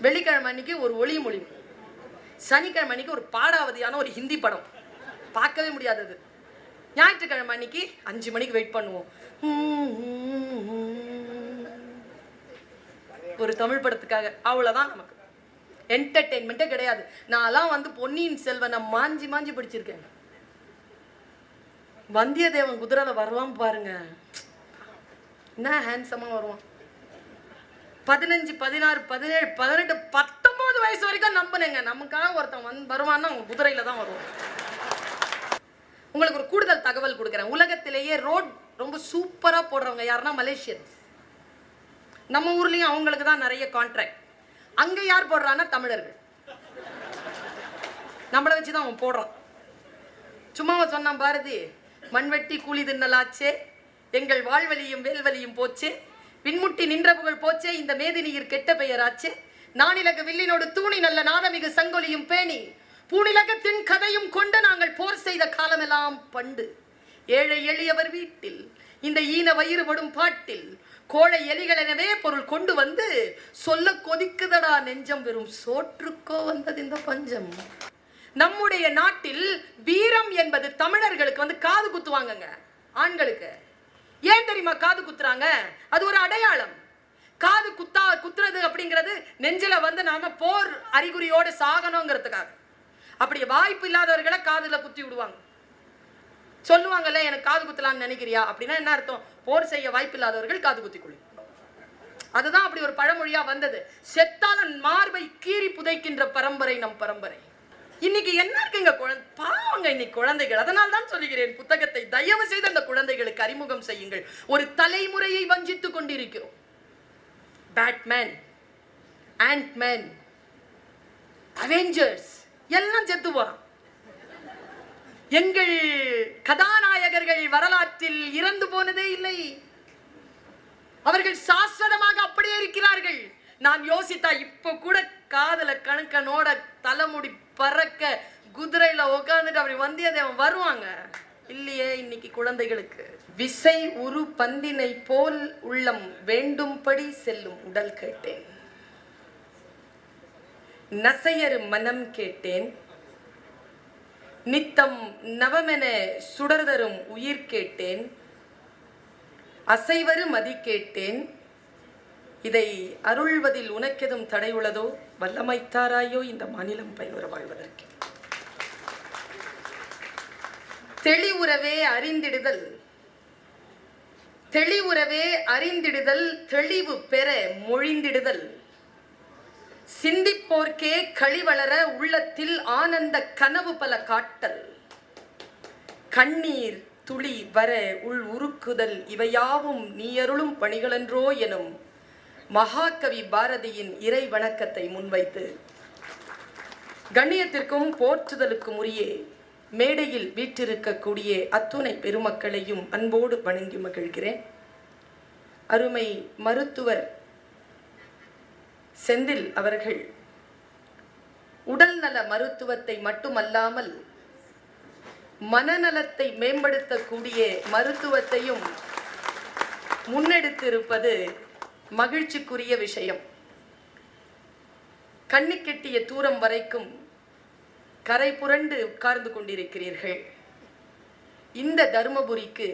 வெள்ளிக்கிழமை அன்னைக்கு ஒரு ஒளி மொழி, சனிக்கிழமை அன்னைக்கு ஒரு பாடாவதியான ஒரு ஹிந்தி படம், பார்க்கவே முடியாதது. ஞாயிற்றுக்கிழமை அன்னைக்கு 5 மணிக்கு வெயிட் பண்ணுவோம், ஒரு தமிழ் படத்துக்காக. அவ்வளவுதான் நமக்கு என்டர்டெயின்மெண்ட்டே கிடையாது. நான்லாம் வந்து பொன்னியின் செல்வனை மாஞ்சி மாஞ்சி படிச்சிருக்கேன். வந்தியத்தேவன் குதிரையில வருவான் பாருங்க, என்ன ஹேண்ட்ஸமா வருவான். 15, 16, 17, 18, 19 வயசு வரைக்கும் நம்பினேங்க. நமக்காக ஒருத்தன் வருவான்னா அவங்க குதிரையில தான் வருவான். உங்களுக்கு ஒரு கூடுதல் தகவல் கொடுக்குறேன். உலகத்திலேயே ரோட் ரொம்ப சூப்பரா போடுறவங்க யாருன்னா மலேசியன்ஸ். நம்ம ஊர்லயும் அவங்களுக்கு தான் நிறைய கான்ட்ராக்ட். அங்க யார் போடுறான்னா தமிழர்கள். நம்மளை வச்சுதான் அவன் போடுறான். சும்மாவா சொன்னான் பாரதி, மண்வெட்டி கூலி தின்னலாச்சே, எங்கள் வாழ்வழியும் வேல்வழியும் போச்சே, விண்முட்டி நின்ற புகழ் போச்சே, இந்த மேதினியில் கெட்ட பெயராச்சே, நானிலக வில்லினோடு தூணி நல்ல நாதமிகு சங்கொலியும் பேணி பூணிலகத்தின் கதையும் கொண்டு நாங்கள் போர் செய்த காலமெல்லாம் பண்டு. ஏழை எளியவர் வீட்டில் இந்த ஈன வயிறு படும் பாட்டில் கோழை எலிகள் எனவே பொருள் கொண்டு வந்து சொல்ல கொதிக்குதடா நெஞ்சம், வெறும் சோற்றுக்கோ வந்தது இந்த பஞ்சம். நம்முடைய நாட்டில் வீரம் என்பது தமிழர்களுக்கு வந்து காது குத்துவாங்கங்க, ஆண்களுக்கு. ஏன் தெரியுமா காது குத்துறாங்க? அது ஒரு அடையாளம். காது குத்துறது அப்படிங்கிறது நெஞ்சில வந்து நாம போர் அறிகுறியோட சாகணுங்கிறதுக்காக. அப்படி வாய்ப்பு இல்லாதவர்களை காதுல குத்தி விடுவாங்க. சொல்லுவாங்கல்ல, எனக்கு காது குத்தலாம்னு நினைக்கிறியா அப்படின்னா என்ன அர்த்தம்? போர் செய்ய வாய்ப்பு இல்லாதவர்கள் காது குத்திக்கொள்ளு. அதுதான் அப்படி ஒரு பழமொழியா வந்தது. செத்தாலும் மார்பை கீறி புதைக்கின்ற பரம்பரை நம் பரம்பரை. இன்னைக்கு என்ன இருக்குங்க, பாவங்க இன்னைக்கு குழந்தைகள். அதனால் தான் சொல்லுகிறேன், புத்தகத்தை தயவு செய்து அந்த குழந்தைகளுக்கு அறிமுகம் செய்யுங்கள். ஒரு தலைமுறையை வஞ்சித்துக் கொண்டிருக்கிறோம். பேட்மேன், ஆண்ட்மேன், அவெஞ்சர்ஸ் எல்லாம் செத்து போறான். எங்கள் கதாநாயகர்கள் வரலாற்றில் இறந்து போனதே இல்லை. அவர்கள் சாஸ்வதமாக அப்படியே இருக்கிறார்கள். நான் யோசித்தா இப்ப கூட காதல கணக்கனோட தலைமுடி பறக்க குதிரையில உட்காந்துட்டு அப்படி வந்தியத்தேவன் வருவாங்க இல்லையே. இன்னைக்கு குழந்தைகளுக்கு விசை உரு பந்தினை போல் உள்ளம் வேண்டும்படி செல்லும் உடல் கேட்டேன், நசையரு மனம் கேட்டேன், நித்தம் நவமென சுடர்தரும் உயிர் கேட்டேன், அசைவரு மதி கேட்டேன், இதை அருள்வதில் உனக்கெதும் தடை உள்ளதோ, வல்லமைத்தாராயோ இந்த மாநிலம் பயனுற வாழ்வதற்கு. தெளிவுறவே அறிந்திடுதல், தெளிவுறவே அறிந்திடுதல், தெளிவு பெற மொழிந்திடுதல், சிந்திப்போர்க்கே களிவளர உள்ளத்தில் ஆனந்த கனவு பல காட்டல், கண்ணீர் துளி வர உள் உருக்குதல், இவையாவும் நீயருளும் பணிகளென்றோ எனும் மகாகவி பாரதியின் இறை வணக்கத்தை முன்வைத்து கண்ணியத்திற்கும் போற்றுதலுக்கும் உரிய மேடையில் வீற்றிருக்கக்கூடிய அத்துணை பெருமக்களையும் அன்போடு வணங்கி மகிழ்கிறேன். அருமை மருத்துவர் செந்தில் அவர்கள் உடல்நல மருத்துவத்தை மட்டுமல்லாமல் மனநலத்தை மேம்படுத்தக்கூடிய மருத்துவத்தையும் முன்னெடுத்திருப்பது மகிழ்ச்சிக்குரிய விஷயம். கண்ணு கெட்டிய தூரம் வரைக்கும் கரை புரண்டு உட்கார்ந்து கொண்டிருக்கிறீர்கள். இந்த தர்மபுரிக்கு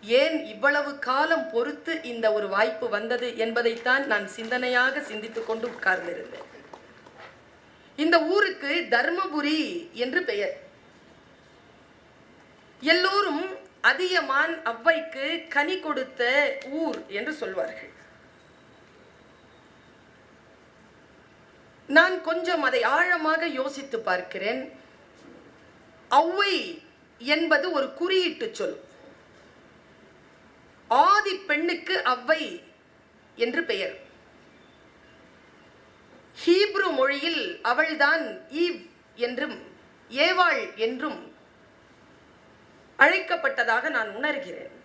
ஏன் இவ்வளவு காலம் பொறுத்து இந்த ஒரு வாய்ப்பு வந்தது என்பதைத்தான் நான் சிந்தனையாக சிந்தித்துக் கொண்டு உட்கார்ந்திருந்தேன். இந்த ஊருக்கு தர்மபுரி என்று பெயர். எல்லோரும் அதியமான் அவ்வைக்கு கனி கொடுத்த ஊர் என்று சொல்வார்கள். நான் கொஞ்சம் அதை ஆழமாக யோசித்து பார்க்கிறேன். ஔவை என்பது ஒரு குறியீட்டு சொல். ஆதி பெண்ணுக்கு அவ்வை என்று பெயர். ஹீப்ரு மொழியில் அவள்தான் ஈவ் என்றும் ஏவாள் என்றும் அழைக்கப்பட்டதாக நான் உணர்கிறேன்.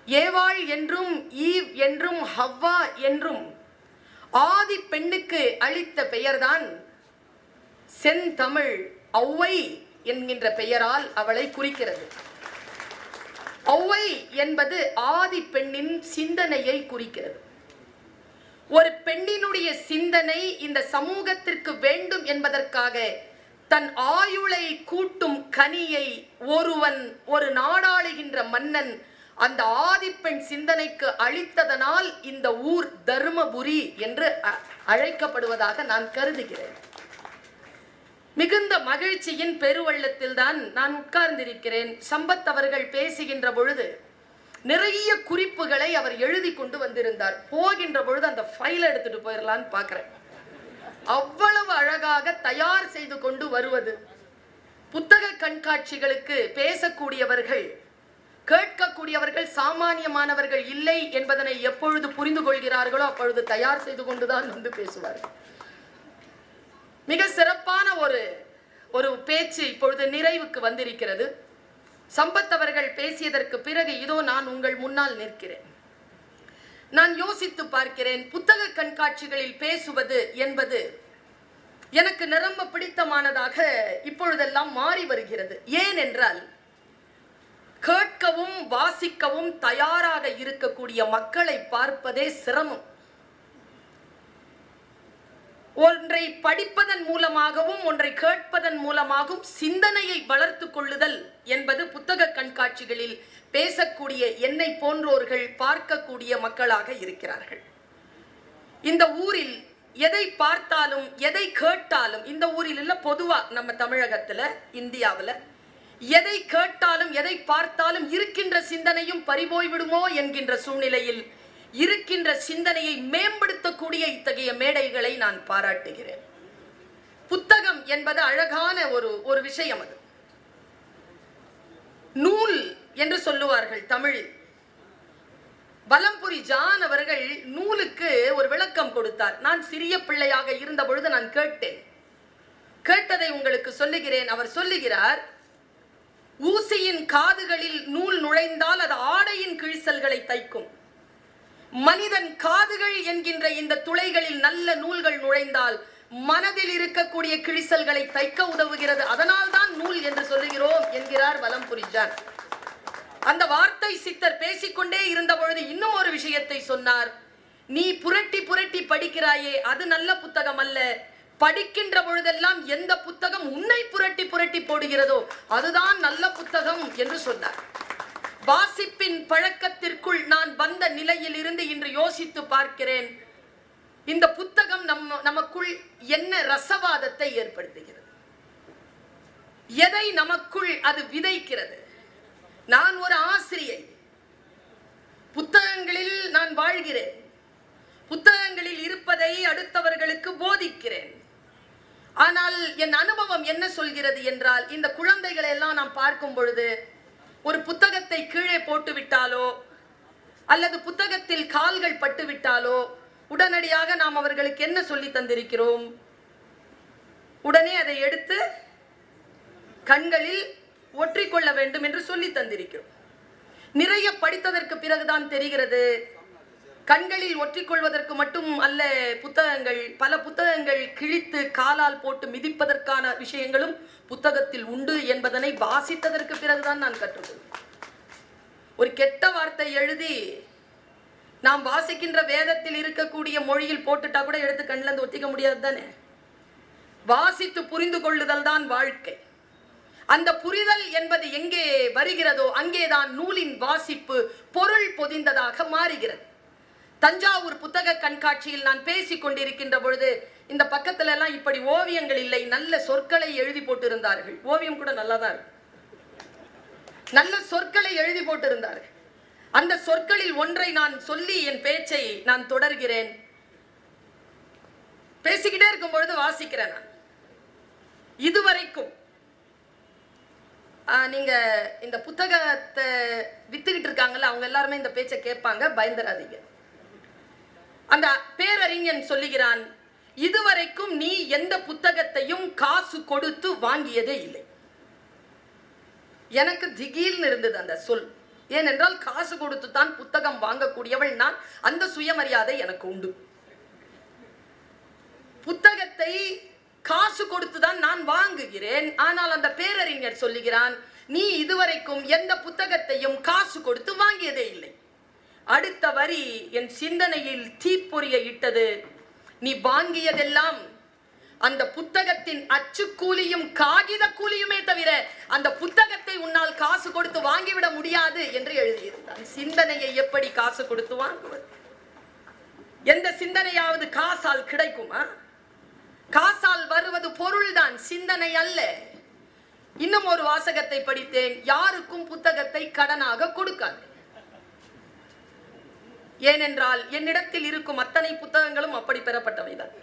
ஏவாள் என்றும் ஈவ் என்றும் ஹவ்வா என்றும் ஆதி பெண்ணுக்கு அளித்த பெயர்தான் செந்தமிழ் ஔவை என்கின்ற பெயரால் அவளை குறிக்கிறது. ஔவை என்பது ஆதி பெண்ணின் சிந்தனையை குறிக்கிறது. ஒரு பெண்ணினுடைய சிந்தனை இந்த சமூகத்திற்கு வேண்டும் என்பதற்காக தன் ஆயுளை கூட்டும் கனியை ஒருவன், ஒரு நாடாளுகின்ற மன்னன் அந்த ஆதிப்பெண் சிந்தனைக்கு அளித்ததனால் இந்த ஊர் தர்மபுரி என்று அழைக்கப்படுவதாக நான் கருதுகிறேன். மிகுந்த மகிழ்ச்சியின் பெருவெள்ளத்தில் தான் நான் உட்கார்ந்திருக்கிறேன். சம்பத் அவர்கள் பேசுகின்ற பொழுது நிறைய குறிப்புகளை அவர் எழுதி கொண்டு வந்திருந்தார். போகின்ற பொழுது அந்த ஃபைலை எடுத்துட்டு போயிடலான்னு பார்க்கிறேன். அவ்வளவு அழகாக தயார் செய்து கொண்டு வருவது. புத்தக கண்காட்சிகளுக்கு பேசக்கூடியவர்கள், கேட்கக்கூடியவர்கள் சாமானியமானவர்கள் இல்லை என்பதனை எப்பொழுது புரிந்து கொள்கிறார்களோ அப்பொழுது தயார் செய்து கொண்டுதான் வந்து பேசுவார்கள். மிக சிறப்பான ஒரு பேச்சு இப்பொழுது நிறைவுக்கு வந்திருக்கிறது. சம்பத் அவர்கள் பேசியதற்கு பிறகு இதோ நான் உங்கள் முன்னால் நிற்கிறேன். நான் யோசித்து பார்க்கிறேன், புத்தக கண்காட்சிகளில் பேசுவது என்பது எனக்கு நிரம்ப பிடித்தமானதாக இப்பொழுதெல்லாம் மாறி வருகிறது. ஏன் என்றால், கேட்கவும் வாசிக்கவும் தயாராக இருக்கக்கூடிய மக்களை பார்ப்பதே சிரமம். ஒன்றை படிப்பதன் மூலமாகவும் ஒன்றை கேட்பதன் மூலமாகவும் சிந்தனையை வளர்த்து கொள்ளுதல் என்பது புத்தக கண்காட்சிகளில் பேசக்கூடிய என்னை போன்றோர்கள் பார்க்கக்கூடிய மக்களாக இருக்கிறார்கள். இந்த ஊரில் எதை பார்த்தாலும் எதை கேட்டாலும், இந்த ஊரில் இல்ல, பொதுவா நம்ம தமிழகத்துல இந்தியாவில் எதை கேட்டாலும் எதை பார்த்தாலும் இருக்கின்ற சிந்தனையும் பறிபோய் விடுமோ என்கின்ற சூழ்நிலையில் இருக்கின்ற சிந்தனையை மேம்படுத்தக்கூடிய இத்தகைய மேடைகளை நான் பாராட்டுகிறேன். புத்தகம் என்பது அழகான ஒரு விஷயம். அது நூல் என்று சொல்லுவார்கள் தமிழில். வலம்புரி ஜான் அவர்கள் நூலுக்கு ஒரு விளக்கம் கொடுத்தார். நான் சிறிய பிள்ளையாக இருந்த பொழுது நான் கேட்டதை உங்களுக்கு சொல்லுகிறேன். அவர் சொல்லுகிறார், ஊசியின் காதுகளில் நூல் நுழைந்தால் அது ஆடையின் கிழிசல்களை தைக்கும். மனிதன் காதுகள் என்கின்ற இந்த துளைகளில் நல்ல நூல்கள் நுழைந்தால் மனதில் இருக்கக்கூடிய கிழிசல்களை தைக்க உதவுகிறது. அதனால் தான் நூல் என்று சொல்லுகிறோம் என்கிறார் வலம்புரி ஜான். அந்த வார்த்தை சித்தர் பேசிக்கொண்டே இருந்த பொழுது இன்னும் ஒரு விஷயத்தை சொன்னார். நீ புரட்டி புரட்டி படிக்கிறாயே, அது நல்ல புத்தகம் அல்ல. படிக்கின்ற பொழுதெல்லாம் எந்த புத்தகம் உன்னை புரட்டி புரட்டி போடுகிறதோ அதுதான் நல்ல புத்தகம் என்று சொன்னார். வாசிப்பின் பழக்கத்திற்குள் நான் வந்த நிலையில் இருந்து இன்று யோசித்து பார்க்கிறேன், இந்த புத்தகம் நமக்குள் என்ன ரசவாதத்தை ஏற்படுத்துகிறது, எதை நமக்குள் அது விதைக்கிறது. நான் ஒரு ஆசிரியை, புத்தகங்களில் நான் வாழ்கிறேன், புத்தகங்களில் இருப்பதை அடுத்தவர்களுக்கு போதிக்கிறேன். ஆனால் என் அனுபவம் என்ன சொல்கிறது என்றால், இந்த குழந்தைகளை எல்லாம் நாம் பார்க்கும் பொழுது ஒரு புத்தகத்தை கீழே போட்டு விட்டாலோ அல்லது புத்தகத்தில் கால்கள் பட்டு விட்டாலோ உடனடியாக நாம் அவர்களுக்கு என்ன சொல்லி தந்திருக்கிறோம்? உடனே அதை எடுத்து கண்களில் ஒற்றிக்கொள்ள வேண்டும் என்று சொல்லி தந்திருக்கிறோம். நிறைய படித்ததற்கு பிறகுதான் தெரிகிறது, கண்களில் ஒற்றிக்கொள்வதற்கு மட்டும் அல்ல புத்தகங்கள், பல புத்தகங்கள் கிழித்து காலால் போட்டு மிதிப்பதற்கான விஷயங்களும் புத்தகத்தில் உண்டு என்பதனை வாசித்ததற்கு பிறகுதான் நான் கற்றுக்கொள்வேன். ஒரு கெட்ட வார்த்தை எழுதி நாம் வாசிக்கின்ற வேதத்தில் இருக்கக்கூடிய மொழியில் போட்டுட்டா கூட எடுத்து கண்ணில் இருந்து ஒத்திக்க முடியாது தானே. வாசித்து புரிந்து கொள்ளுதல் தான் வாழ்க்கை. அந்த புரிதல் என்பது எங்கே வருகிறதோ அங்கேதான் நூலின் வாசிப்பு பொருள் பொதிந்ததாக மாறுகிறது. தஞ்சாவூர் புத்தக கண்காட்சியில் நான் பேசிக் கொண்டிருக்கின்ற பொழுது இந்த பக்கத்துல எல்லாம் இப்படி ஓவியங்கள் இல்லை, நல்ல சொற்களை எழுதி போட்டு இருந்தார்கள். ஓவியம் கூட நல்லாதான் இருக்கு, நல்ல சொற்களை எழுதி போட்டு இருந்தார்கள். அந்த சொற்களில் ஒன்றை நான் சொல்லி என் பேச்சை நான் தொடர்கிறேன். பேசிக்கிட்டே இருக்கும் பொழுது வாசிக்கிறேன். நான் இதுவரைக்கும் நீங்க இந்த புத்தகத்தை வித்துக்கிட்டு இருக்காங்கல்ல, அவங்க எல்லாருமே இந்த பேச்சை கேட்பாங்க, பயந்துராதீங்க. அந்த பேரறிஞன் சொல்லுகிறான், இதுவரைக்கும் நீ எந்த புத்தகத்தையும் காசு கொடுத்து வாங்கியதே இல்லை. எனக்கு திகீல்னு இருந்தது அந்த சொல். ஏனென்றால் காசு கொடுத்து தான் புத்தகம் வாங்கக்கூடியவள் நான், அந்த சுயமரியாதை எனக்கு உண்டு. புத்தகத்தை காசு கொடுத்துதான் நான் வாங்குகிறேன். ஆனால் அந்த பேரறிஞர் சொல்லுகிறான், நீ இதுவரைக்கும் எந்த புத்தகத்தையும் காசு கொடுத்து வாங்கியதே இல்லை. அடுத்த வரி என் சிந்தனையில் தீப்பொறிய இட்டது. நீ வாங்கியதெல்லாம் அந்த புத்தகத்தின் அச்சு கூலியும் காகித கூலியுமே தவிர அந்த புத்தகத்தை உன்னால் காசு கொடுத்து வாங்கிவிட முடியாது என்று எழுதியிருந்தான். சிந்தனையை எப்படி காசு கொடுத்து வாங்குவது? எந்த சிந்தனையாவது காசால் கிடைக்குமா? காசால் வருவது பொருள்தான், சிந்தனை அல்ல. இன்னும் ஒரு வாசகத்தை படித்தேன். யாருக்கும் புத்தகத்தை கடனாக கொடுக்காது. ஏனென்றால் என்னிடத்தில் இருக்கும் அத்தனை புத்தகங்களும் அப்படி பெறப்பட்டவைதான்.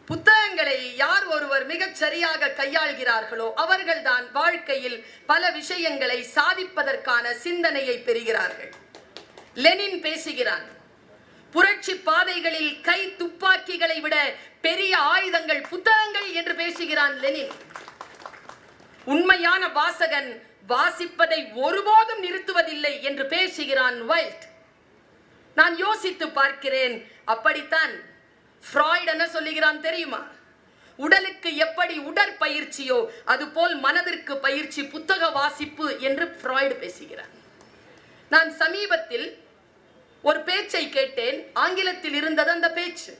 புத்தகங்களை யார் ஒருவர் மிகச் சரியாக கையாள்கிறார்களோ அவர்கள்தான் வாழ்க்கையில் பல விஷயங்களை சாதிப்பதற்கான சிந்தனையை பெறுகிறார்கள். லெனின் பேசுகிறான், புரட்சி பாதைகளில் கை துப்பாக்கிகளை விட பெரிய ஆயுதங்கள் புத்தகங்கள் என்று பேசுகிறான் லெனின். உண்மையான வாசகன் வாசிப்பதை ஒருபோதும் நிறுத்துவதில்லை என்று பேசுகிறான் வைல்ட். நான் யோசித்து பார்க்கிறேன், அப்படித்தான் ஃப்ராய்ட் என்ன சொல்லுகிறான் தெரியுமா? உடலுக்கு எப்படி உடற்பயிற்சியோ அதுபோல் மனதிற்கு பயிற்சி புத்தக வாசிப்பு என்று ஃப்ராய்ட் பேசுகிறான். நான் சமீபத்தில் ஒரு பேச்சை கேட்டேன். ஆங்கிலத்தில் இருந்தது அந்த பேச்சு.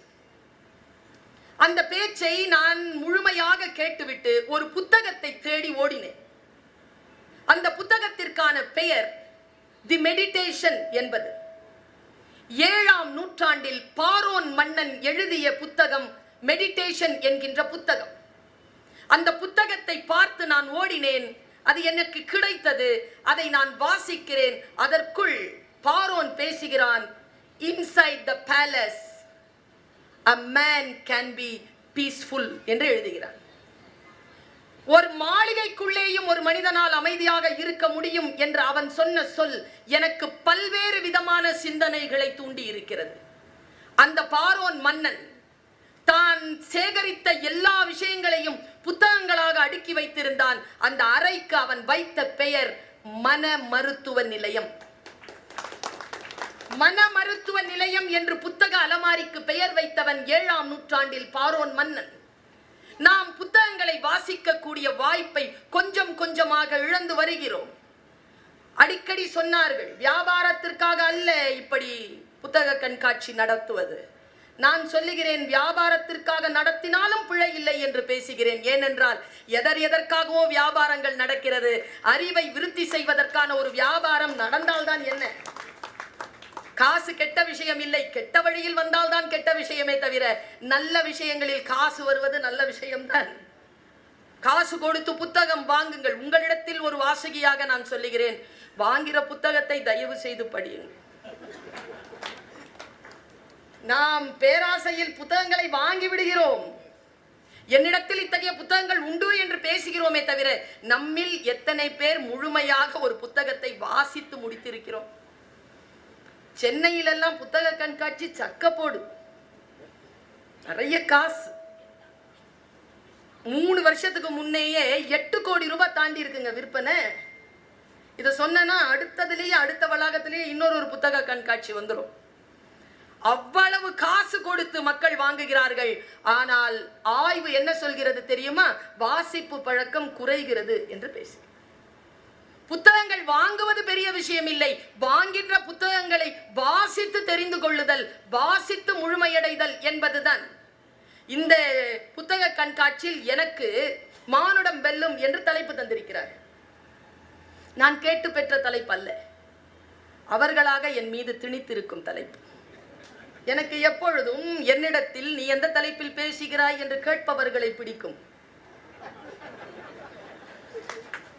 அந்த பேச்சை நான் முழுமையாக கேட்டுவிட்டு ஒரு புத்தகத்தை தேடி ஓடினேன். அந்த புத்தகத்திற்கான பெயர் தி மெடிடேஷன் என்பது. 7ஆம் நூற்றாண்டில் பாரோன் மன்னன் எழுதிய புத்தகம் மெடிடேஷன் என்கின்ற புத்தகம். அந்த புத்தகத்தை பார்த்து நான் ஓடினேன். அது எனக்கு கிடைத்தது. அதை நான் வாசிக்கிறேன். அதற்குள் பாரோன் பேசுகிறான், inside the palace a man can be peaceful என்று எழுதுகிறான். ஒரு மாளிகைக்குள்ளேயும் ஒரு மனிதனால் அமைதியாக இருக்க முடியும் என்று அவன் சொன்ன சொல் எனக்கு பல்வேறு விதமான சிந்தனைகளை தூண்டி இருக்கிறது. அந்த பாரோன் மன்னன் தான் சேகரித்த எல்லா விஷயங்களையும் புத்தகங்களாக அடுக்கி வைத்திருந்தான். அந்த அறைக்கு அவன் வைத்த பெயர் மன மருத்துவ நிலையம். மன மருத்துவ நிலையம் என்று புத்தக அலமாரிக்கு பெயர் வைத்தவன் 7ஆம் நூற்றாண்டில் பாரோன் மன்னன். நாம் புத்தகங்களை வாசிக்கக்கூடிய வாய்ப்பை கொஞ்சம் கொஞ்சமாக இழந்து வருகிறோம். அடிக்கடி சொன்னார்கள், வியாபாரத்திற்காக அல்ல இப்படி புத்தக கண்காட்சி நடத்துவது. நான் சொல்லுகிறேன், வியாபாரத்திற்காக நடத்தினாலும் பிழை இல்லை என்று பேசுகிறேன். ஏனென்றால் எதற்காகவோ வியாபாரங்கள் நடக்கிறது. அறிவை விருத்தி செய்வதற்கான ஒரு வியாபாரம் நடந்தால்தான் என்ன? காசு கெட்ட விஷயம் இல்லை. கெட்ட வழியில் வந்தால்தான் கெட்ட விஷயமே தவிர நல்ல விஷயங்களில் காசு வருவது நல்ல விஷயம்தான். காசு கொடுத்து புத்தகம் வாங்குங்கள். உங்களிடத்தில் ஒரு வாசகியாக நான் சொல்லுகிறேன், வாங்கிற புத்தகத்தை தயவு செய்து படியுங்கள். நாம் பேராசையில் புத்தகங்களை வாங்கி விடுகிறோம். என்னிடத்தில் இத்தகைய புத்தகங்கள் உண்டு என்று பேசுகிறோமே தவிர நம்மில் எத்தனை பேர் முழுமையாக ஒரு புத்தகத்தை வாசித்து முடித்திருக்கிறோம்? சென்னையிலெல்லாம் புத்தக கண்காட்சி சக்க போடு, நிறைய காசு. 3 வருஷத்துக்கு முன்னையே 8 கோடி ரூபாய் தாண்டி இருக்குங்க விற்பனை. இதை சொன்னா அடுத்ததுலேயே அடுத்த வளாகத்திலேயே இன்னொரு புத்தக கண்காட்சி வந்துடும். அவ்வளவு காசு கொடுத்து மக்கள் வாங்குகிறார்கள். ஆனால் ஆய்வு என்ன சொல்கிறது தெரியுமா? வாசிப்பு பழக்கம் குறைகிறது என்று பேசு. புத்தகங்கள் வாங்குவது பெரிய விஷயம் இல்லை. வாங்கின்ற புத்தகங்களை வாசித்து தெரிந்து கொள்ளுதல், வாசித்து முழுமையடைதல் என்பதுதான். இந்த புத்தக கண்காட்சியில் எனக்கு மானுடம் வெல்லும் என்று தலைப்பு தந்திருக்கிறார். நான் கேட்டு பெற்ற தலைப்பு அல்ல, அவர்களாக என் மீது திணித்திருக்கும் தலைப்பு. எனக்கு எப்பொழுதும் என்னிடத்தில் நீ எந்த தலைப்பில் பேசுகிறாய் என்று கேட்பவர்களை பிடிக்கும்.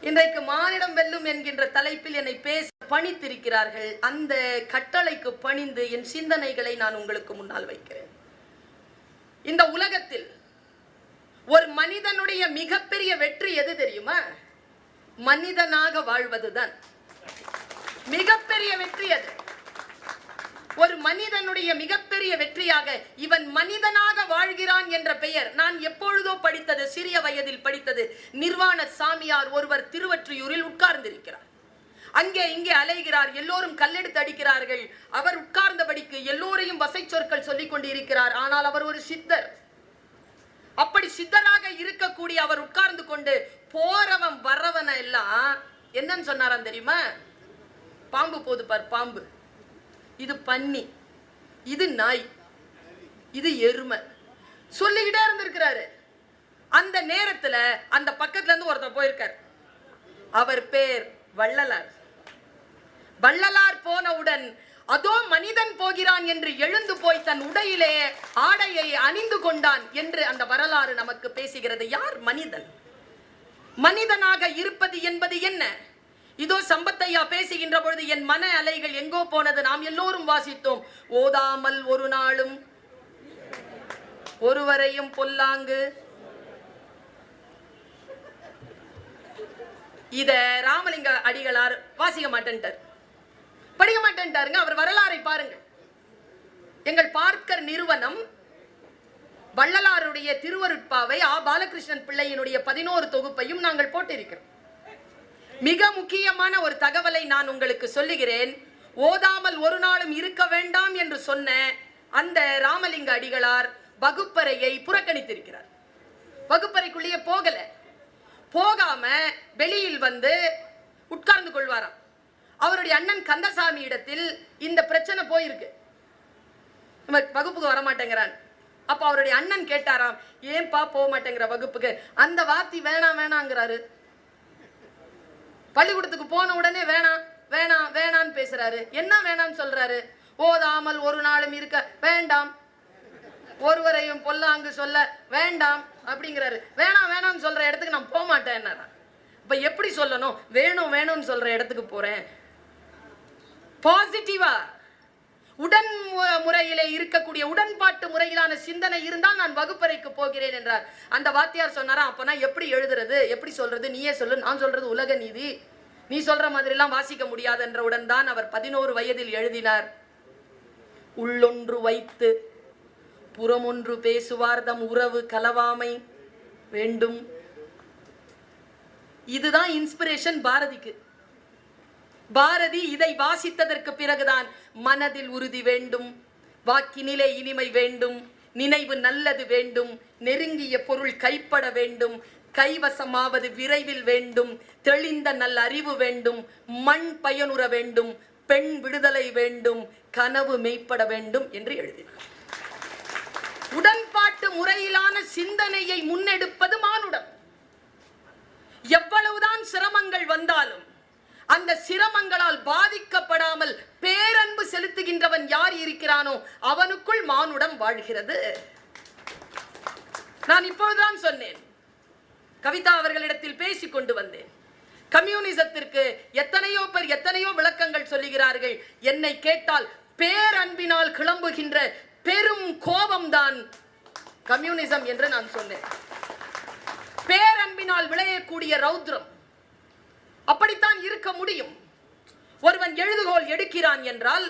இன்றைக்கு மானிடம் வெல்லும் என்கின்ற தலைப்பில் என்னை பேச பணித்திருக்கிறார்கள். அந்த கட்டளைக்கு பணிந்து என் சிந்தனைகளை நான் உங்களுக்கு முன்னால் வைக்கிறேன். இந்த உலகத்தில் ஒரு மனிதனுடைய மிகப்பெரிய வெற்றி எது தெரியுமா? மனிதனாக வாழ்வதுதான் மிகப்பெரிய வெற்றி. அது ஒரு மனிதனுடைய மிகப்பெரிய வெற்றியாக இவன் மனிதனாக வாழ்கிறான் என்ற பெயர் நான் எப்பொழுதோ படித்தது, சிறிய வயதில் படித்தது. நிர்வாண சாமியார் ஒருவர் திருவொற்றியூரில் உட்கார்ந்திருக்கிறார். அங்கே இங்கே அலைகிறார். எல்லோரும் கல்லெடுத்து அடிக்கிறார்கள். அவர் உட்கார்ந்தபடிக்கு எல்லோரையும் வசை சொற்கள் சொல்லிக் கொண்டு இருக்கிறார். ஆனால் அவர் ஒரு சித்தர். அப்படி சித்தராக இருக்கக்கூடிய அவர் உட்கார்ந்து கொண்டு போறவன் வரவன எல்லாம் என்னன்னு சொன்னாராம் தெரியுமா? பாம்பு போது பார், பாம்பு. இது பன்னி, இது நாய், இது எருமை. சொல்லிக்கிட்டே இருந்திருக்கிறாரு. அந்த நேரத்துல அந்த பக்கத்துல இருந்து ஒருத்தர் போயிருக்கார். அவர் பேர் வள்ளலார். வள்ளலார் போனவுடன் அதோ மனிதன் போகிறான் என்று எழுந்து போய் தன் உடையிலே ஆடையை அணிந்து கொண்டான் என்று அந்த வரலாறு நமக்கு பேசுகிறது. யார் மனிதன்? மனிதனாக இருப்பது என்பது என்ன? இதோ சம்பத்தையா பேசுகின்ற பொழுது என் மன அலைகள் எங்கோ போனது. நாம் எல்லோரும் வாசித்தோம். ஓதாமல் ஒரு நாளும் ஒருவரையும் பொல்லாங்கு. இத ராமலிங்க அடிகளார் வாசிக்க மாட்டேன்ட்டார், படிக்க மாட்டேன்ட்டாருங்க. அவர் வரலாறை பாருங்க. எங்கள் பார்க்கர் நிறுவனம் வள்ளலாருடைய திருவருட்பாவை ஆ பாலகிருஷ்ணன் பிள்ளையினுடைய 11 தொகுப்பையும் நாங்கள் போட்டிருக்கிறோம். மிக முக்கியமான ஒரு தகவலை நான் உங்களுக்கு சொல்லுகிறேன். ஓதாமல் ஒரு நாளும் இருக்க வேண்டாம் என்று சொன்ன அந்த ராமலிங்க அடிகளார் வகுப்பறையை புறக்கணித்திருக்கிறார். வகுப்பறைக்குள்ளேயே போகல. போகாம வெளியில் வந்து உட்கார்ந்து கொள்வாராம். அவருடைய அண்ணன் கந்தசாமி இடத்தில் இந்த பிரச்சனை போயிருக்கு, வகுப்புக்கு வரமாட்டேங்கிறான். அப்ப அவருடைய அண்ணன் கேட்டாராம், ஏன்பா போக மாட்டேங்கிற வகுப்புக்கு? அந்த வார்த்தை வேணாம் வேணாங்கிறாரு. பள்ளிக்கூடத்துக்கு போன உடனே வேணாம் வேணாம் வேணான்னு பேசுறாரு. என்ன வேணான்னு சொல்றாரு? ஓதாமல் ஒரு நாளும் இருக்க வேண்டாம், ஒருவரையும் பொல்லாங்கு சொல்ல வேண்டாம் அப்படிங்கிறாரு. வேணாம் வேணாம்னு சொல்ற இடத்துக்கு நான் போக மாட்டேன். இப்ப எப்படி சொல்லணும்? வேணும் வேணும்னு சொல்ற இடத்துக்கு போறேன். பாசிட்டிவா உடன் முறையிலே இருக்கக்கூடிய உடன்பாட்டு முறையிலான சிந்தனை இருந்தால் நான் வகுப்பறைக்கு போகிறேன் என்றார். அந்த வாத்தியார் சொன்னாரா, அப்பனா எப்படி எழுதுறது, எப்படி சொல்றது, நீயே சொல்லு, நான் சொல்றது உலக நீதி, நீ சொல்ற மாதிரி எல்லாம் வாசிக்க முடியாது என்றவுடன் தான் அவர் 11 வயதில் எழுதினார். உள்ளொன்று வைத்து புறமொன்று பேசுவார் தம் உறவு கலவாமை வேண்டும். இதுதான் இன்ஸ்பிரேஷன் பாரதிக்கு. பாரதி இதை வாசித்ததற்கு பிறகுதான் மனதில் உறுதி வேண்டும், வாக்கினிலே இனிமை வேண்டும், நினைவு நல்லது வேண்டும், நெருங்கிய பொருள் கைப்பட வேண்டும், கைவசமாவது விரைவில் வேண்டும், தெளிந்த நல்ல அறிவு வேண்டும், மண் பயனுற வேண்டும், பெண் விடுதலை வேண்டும், கனவு மெய்ப்பட வேண்டும் என்று எழுதினார். உடன்பாட்டு முறையிலான சிந்தனையை முன்னெடுப்பது மானுடம். எவ்வளவுதான் சிரமங்கள் வந்தாலும் அந்த சிரமங்களால் பாதிக்கப்படாமல் பேரன்பு செலுத்துகின்றவன் யார் இருக்கிறானோ அவனுக்குள் மானுடம் வாழ்கிறது. நான் இப்பொழுதுதான் சொன்னேன், கவிதா அவர்களிடத்தில் பேசிக் கொண்டு வந்தேன். கம்யூனிசத்திற்கு எத்தனையோ பேர் எத்தனையோ விளக்கங்கள் சொல்லுகிறார்கள். என்னை கேட்டால் பேரன்பினால் கிளம்புகின்ற பெரும் கோபம்தான் கம்யூனிசம் என்று நான் சொன்னேன். பேரன்பினால் விளையக்கூடிய ரௌத்ரம் அப்படித்தான் இருக்க முடியும். ஒருவன் எழுதுகோல் எடுக்கிறான் என்றால்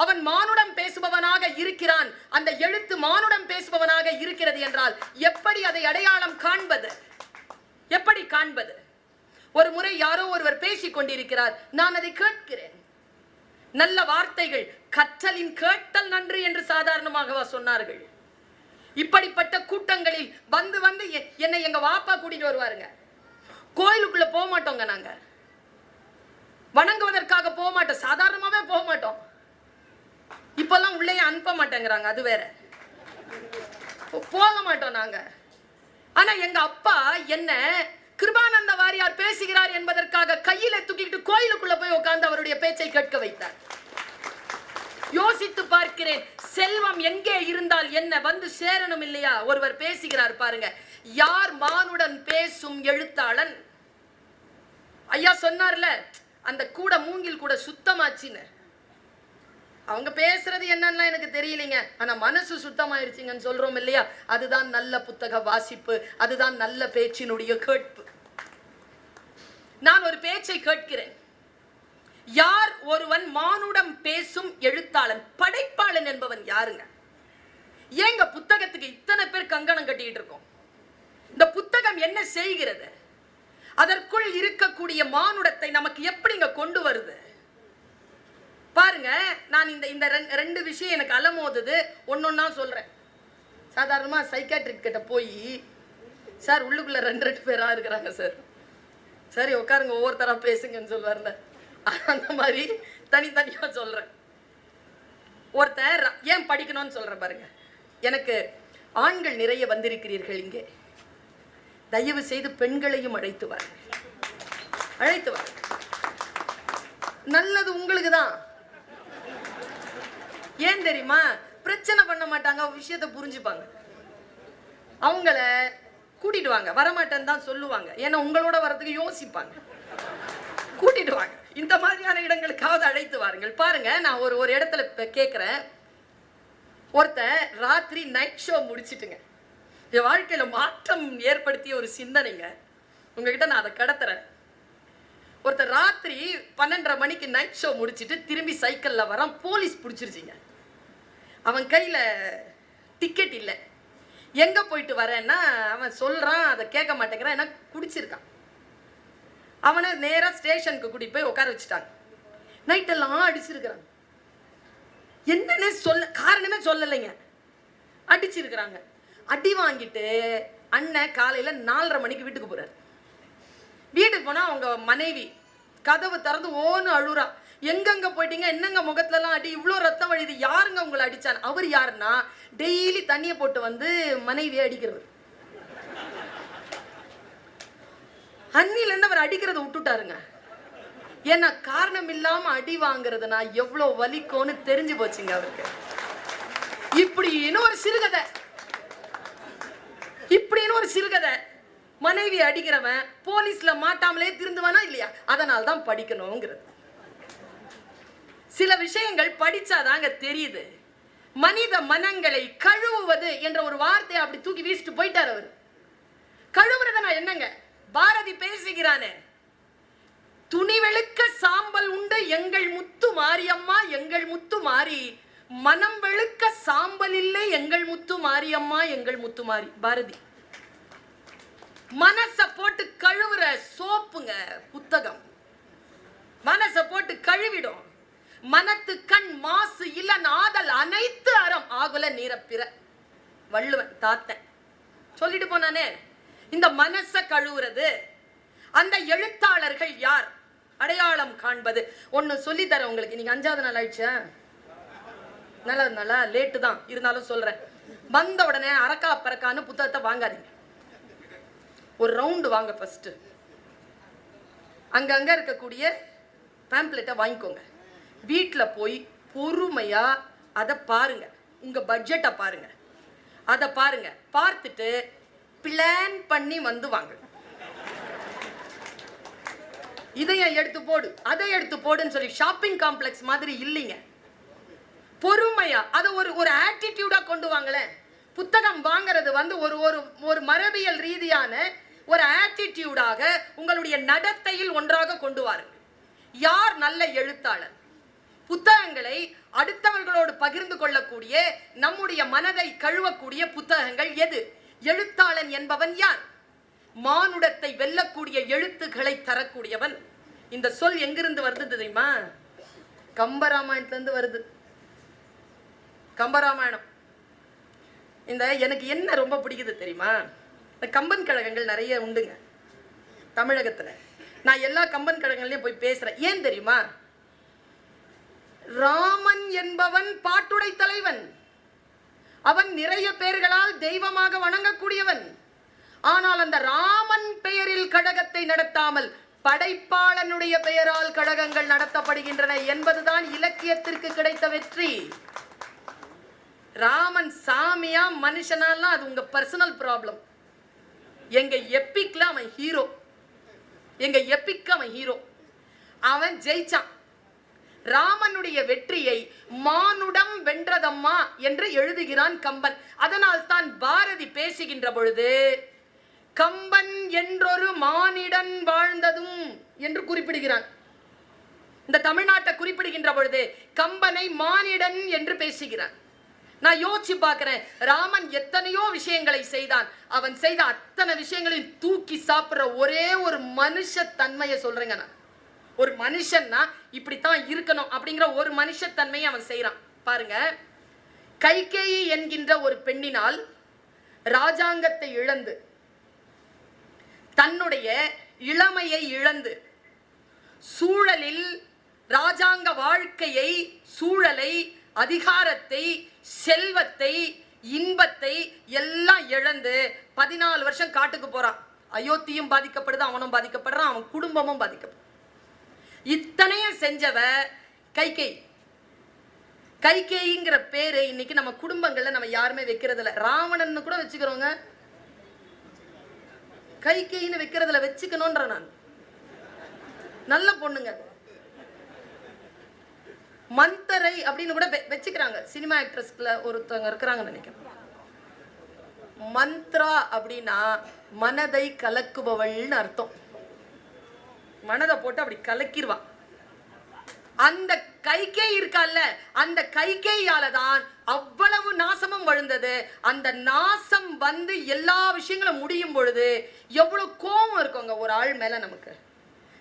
அவன் மானுடம் பேசுபவனாக இருக்கிறான். அந்த எழுத்து மானுடம் பேசுபவனாக இருக்கிறது என்றால் எப்படி அதை அடையாளம் காண்பது? எப்படி காண்பது? ஒரு முறை யாரோ ஒருவர் பேசிக் கொண்டிருக்கிறார், நான் அதை கேட்கிறேன். நல்ல வார்த்தைகள், கற்றலின் கேட்டல் நன்று என்று சாதாரணமாகவா சொன்னார்கள்? இப்படிப்பட்ட கூட்டங்களில் வந்து வந்து என்னை எங்க வாப்பா கூட்டிட்டு வருவாருங்க. கோயிலுக்குள்ள போக மாட்டோங்க, நாங்க வணங்குவதற்காக போக மாட்டோம், சாதாரணமாவே போக மாட்டோம். இப்பெல்லாம் உள்ளே அனுப்ப மாட்டேங்கிறாங்க, அது வேற. போக மாட்டோம் நாங்க. ஆனா எங்க அப்பா என்ன கிருபானந்த வாரியார் பேசுகிறார் என்பதற்காக கையில தூக்கிட்டு கோயிலுக்குள்ள போய் உட்கார்ந்து அவருடைய பேச்சை கேட்க வைத்தார். யோசித்து பார்க்கிறேன், செல்வம் எங்கே இருந்தால் என்ன, வந்து சேரணும் இல்லையா? ஒருவர் பேசுகிறார் பாருங்க, யார் மானுடன் பேசும் எழுத்தாளன்? ஐயா சொன்னார்ல, அந்த கூட மூங்கில் கூட சுத்தமாச்சுன்னு. அவங்க பேசுறது என்னன்னா எனக்கு தெரியலைங்க, ஆனா மனசு சுத்தமாயிருச்சுங்கன்னு சொல்றோம் இல்லையா? அதுதான் நல்ல புத்தக வாசிப்பு, அதுதான் நல்ல பேச்சினுடைய கேட்பு. நான் ஒரு பேச்சை கேட்கிறேன், யார் ஒருவன் மானுடம் பேசும் எழுத்தாளன், படைப்பாளன் என்பவன் யாருங்க? ஏங்க புத்தகத்துக்கு இத்தனை பேர் கங்கணம் கட்டிட்டு இருக்கோம்? இந்த புத்தகம் என்ன செய்கிறது? அதற்குள் இருக்கக்கூடிய மானுடத்தை நமக்கு எப்படிங்க கொண்டு வருது பாருங்க. நான் இந்த ரெண்டு விஷயம் எனக்கு அலமோதுது, ஒன்னொன்னா சொல்றேன். சாதாரணமா சைக்காட்ரிக் கிட்ட போய், சார் உள்ளுக்குள்ள ரெண்டு பேரா இருக்கிறாங்க சார், சரி உட்காருங்க ஒவ்வொருத்தரா பேசுங்கன்னு சொல்வார்ல, அந்த மாதிரி தனித்தனியா சொல்றேன். ஒருத்தர் ஏன் படிக்கணும்னு சொல்றேன் பாருங்க. எனக்கு ஆண்கள் நிறைய வந்திருக்கிறீர்கள் இங்கே, தயவு செய்து பெண்களையும் அழைத்து வாருங்கள், அழைத்து வாருங்கள். நல்லது உங்களுக்கு தான். ஏன் தெரியுமா? பிரச்சனை பண்ண மாட்டாங்க, விஷயத்தை புரிஞ்சுப்பாங்க. அவங்கள கூட்டிட்டு வாங்க, வரமாட்டேன்னு தான் சொல்லுவாங்க. ஏன்னா உங்களோட வரதுக்கு யோசிப்பாங்க. கூட்டிட்டு வாங்க, இந்த மாதிரியான இடங்களுக்காவது அழைத்து வாருங்கள். பாருங்க, நான் ஒரு இடத்துல கேட்கிறேன். ஒருத்தன் ராத்திரி நைட் ஷோ முடிச்சிட்டுங்க, என் வாழ்க்கையில மாற்றம் ஏற்படுத்திய ஒரு சிந்தனைங்க, உங்ககிட்ட நான் அதை கடத்துறேன். ஒருத்தர் ராத்திரி 12:30 மணிக்கு நைட் ஷோ முடிச்சுட்டு திரும்பி சைக்கிள்ல வரான். போலீஸ் பிடிச்சிருச்சிங்க. அவன் கையில டிக்கெட் இல்லை. எங்க போயிட்டு வரேன்னா அவன் சொல்றான், அதை கேட்க மாட்டேங்கிறான், ஏன்னா குடிச்சிருக்கான். அவனை நேரா ஸ்டேஷனுக்கு கூட்டிட்டு போய் உட்கார வச்சுட்டாங்க. நைட்டெல்லாம் அடிச்சிருக்கிறாங்க. என்னன்னு காரணமே சொல்லலைங்க, அடிச்சிருக்கிறாங்க. அடி வாங்கிட்டு அண்ணன் காலையில 4:30 மணிக்கு வீட்டுக்கு போறாரு. வீட்டுக்கு போனா அவங்க மனைவி கதவு திறந்து ஓன்னு அழுறா. எங்கெங்க போயிட்டீங்க, என்னங்க முகத்துல எல்லாம் அடி, இவ்வளோ ரத்தம் வழியுது, யாருங்க உங்களை அடிச்சான்? அவர் யாருன்னா டெய்லி தண்ணியை போட்டு வந்து மனைவியை அடிக்கிறவர். அன்னில இருந்து அவர் அடிக்கிறத விட்டுட்டாருங்க. ஏன்னா காரணம் இல்லாம அடி வாங்குறதுனா எவ்வளவு வலிக்கும்னு தெரிஞ்சு போச்சுங்க அவருக்கு. இப்படின்னு ஒரு சிறுகதை, இப்படின்னு ஒரு சிறுகதை. மனைவி அடிக்கிறவன் போலீஸ்ல மாட்டாமலே திருந்துவானா இல்லையா? அதனால தான் படிக்கணுங்கிறது. சில விஷயங்கள் படிச்சாதாங்க தெரியுது. மனித மனங்களை கழுவுவது என்ற ஒரு வார்த்தையை அப்படி தூக்கி வீசிட்டு போயிட்டார் அவர். கழுவுறதுனா என்னங்க? பாரதி பேசுகிறானே, துணிவெளுக்க சாம்பல் உண்டு எங்கள் முத்து மாரியம்மா, எங்கள் முத்து மாறி, மனம் வெளுக்க சாம்பல் இல்லை எங்கள் முத்து மாரியம்மா, எங்கள் முத்து மாறி. பாரதி. மனச போட்டு கழுவுற சோப்புங்க புத்தகம். மனச போட்டு கழுவிடும். மனத்து கண் மாசு இல்ல ஆதல் அனைத்து அறம் ஆகுல நீரப்பிற. வள்ளுவன் தாத்தன் சொல்லிட்டு போனானே. இந்த மனச கழுவுறது அந்த எழுத்தாளர்கள் யார்? அடையாளம் காண்பது. ஒன்னு சொல்லி தர உங்களுக்கு. நீங்க 5வது நாள் ஆயிடுச்சா? நல்லா லேட்டு தான் இருந்தாலும் சொல்றேன். வந்த உடனே அரக்கா பறக்கான்னு புத்தகத்தை வாங்காதீங்க. ஒரு ரவுண்டு வாங்க. ஃபர்ஸ்ட் அங்கங்க இருக்கக்கூடிய பேம்ப்ளெட்டை வாங்கிக்கோங்க. வீட்டில் போய் பொறுமையா அதை பாருங்க. உங்க பட்ஜெட்டை பாருங்க, அதை பாருங்க. பார்த்துட்டு பிளான் பண்ணி வந்து வாங்க. இதையும் எடுத்து போடு, அதை எடுத்து போடுன்னு சொல்லி ஷாப்பிங் காம்ப்ளெக்ஸ் மாதிரி இல்லைங்க. பொறுமையா அதை ஒரு ஆட்டிடியூடா கொண்டு வாங்களேன். புத்தகம் வாங்கிறது வந்து ஒரு மரபியல் ரீதியான ஒரு ஆட்டிடியூடாக உங்களுடைய நடத்தையில் ஒன்றாக கொண்டு வாருங்கள். யார் நல்ல எழுத்தாளர்? புத்தகங்களை அடுத்தவர்களோடு பகிர்ந்து கொள்ளக்கூடிய, நம்முடைய மனதை கழுவக்கூடிய புத்தகங்கள் எது? எழுத்தாளன் என்பவன் யார்? மானுடத்தை வெல்லக்கூடிய எழுத்துக்களை தரக்கூடியவன். இந்த சொல் எங்கிருந்து வருது தெரியுமா? கம்பராமாயணத்திலிருந்து வருது. கம்பராமாயணம். இந்த எனக்கு என்ன ரொம்ப பிடிக்குது தெரியுமா? இந்த கம்பன் கழகங்கள் நிறைய உண்டுங்க தமிழகத்துல. நான் எல்லா கம்பன் கழகங்களையும் போய் பேசுறேன். ஏன் தெரியுமா? ராமன் என்பவன் பாட்டுடை தலைவன். அவன் நிறைய பேர்களால் தெய்வமாக வணங்கக்கூடியவன். ஆனால் அந்த ராமன் பெயரில் கழகத்தை நடத்தாமல் படைப்பாளனுடைய பெயரால் கழகங்கள் நடத்தப்படுகின்றன என்பதுதான் இலக்கியத்திற்கு கிடைத்த வெற்றி. ராமன் சாமியா மனுஷனாலாம் அது உங்க பர்சனல் ப்ராப்ளம். எங்க எப்பிக்ல அவன் ஹீரோ. எங்க எப்பிக் அவன் ஹீரோ. அவன் ஜெயிச்சான். ராமனுடைய வெற்றியை மானுடம் வென்றதம்மா என்று எழுதுகிறான் கம்பன். அதனால் தான் பாரதி பேசுகின்ற பொழுது கம்பன் என்றொரு மானிடன் வாழ்ந்ததும் என்று குறிப்பிடுகிறான். இந்த தமிழ்நாட்டை குறிப்பிடுகின்ற பொழுது கம்பனை மானிடன் என்று பேசுகிறான். நான் யோசிச்சு பார்க்கிறேன், ராமன் எத்தனையோ விஷயங்களை செய்தான். அவன் செய்த அத்தனை விஷயங்களையும் தூக்கி சாப்பிடுற ஒரே ஒரு மனுஷ தன்மையை சொல்றேங்க நான். ஒரு மனுஷன்னா இப்படித்தான் இருக்கணும் அப்படிங்கிற ஒரு மனுஷத்தன்மையை அவன் செய்யறான். பாருங்க, கைகேயி என்கின்ற ஒரு பெண்ணினால் ராஜாங்கத்தை இழந்து, தன்னுடைய இளமையை இழந்து, சூழலில் ராஜாங்க வாழ்க்கையை, சூழலை, அதிகாரத்தை, செல்வத்தை, இன்பத்தை எல்லாம் இழந்து 14 வருஷம் காட்டுக்கு போறான். அயோத்தியும் பாதிக்கப்படுது, அவனும் பாதிக்கப்படுறான், அவன் குடும்பமும் பாதிக்கப்படுது. இத்தனையும் செஞ்சவ கைகேயி. கைகேயிங்கிற பேரு இன்னைக்கு நம்ம குடும்பங்கள்ல நம்ம யாருமே வைக்கிறது இல்ல. ராவணன் கூட வச்சுக்கிறோங்க, கைகேயின்னு வைக்கிறதுல வச்சுக்கணும்ன்ற நான். நல்ல பொண்ணுங்க. மந்தரை அப்படின்னு கூட வச்சுக்கிறாங்க. சினிமா ஆக்ட்ரஸ்ல ஒருத்தவங்க இருக்கிறாங்கன்னு நினைக்கிறேன். மந்த்ரா அப்படின்னா மனதை கலக்குபவள்னு அர்த்தம். மனதை போட்டு அப்படி கலக்கிடுவா. அந்த கைகேயி இருக்கால, அந்த கைகேயால தான் அவ்வளவு நாசமும் வழுந்தது. அந்த நாசம் வந்து எல்லா விஷயங்களும் முடியும் பொழுது எவ்வளவு கோபம் இருக்குங்க ஒரு ஆள் மேல. நமக்கு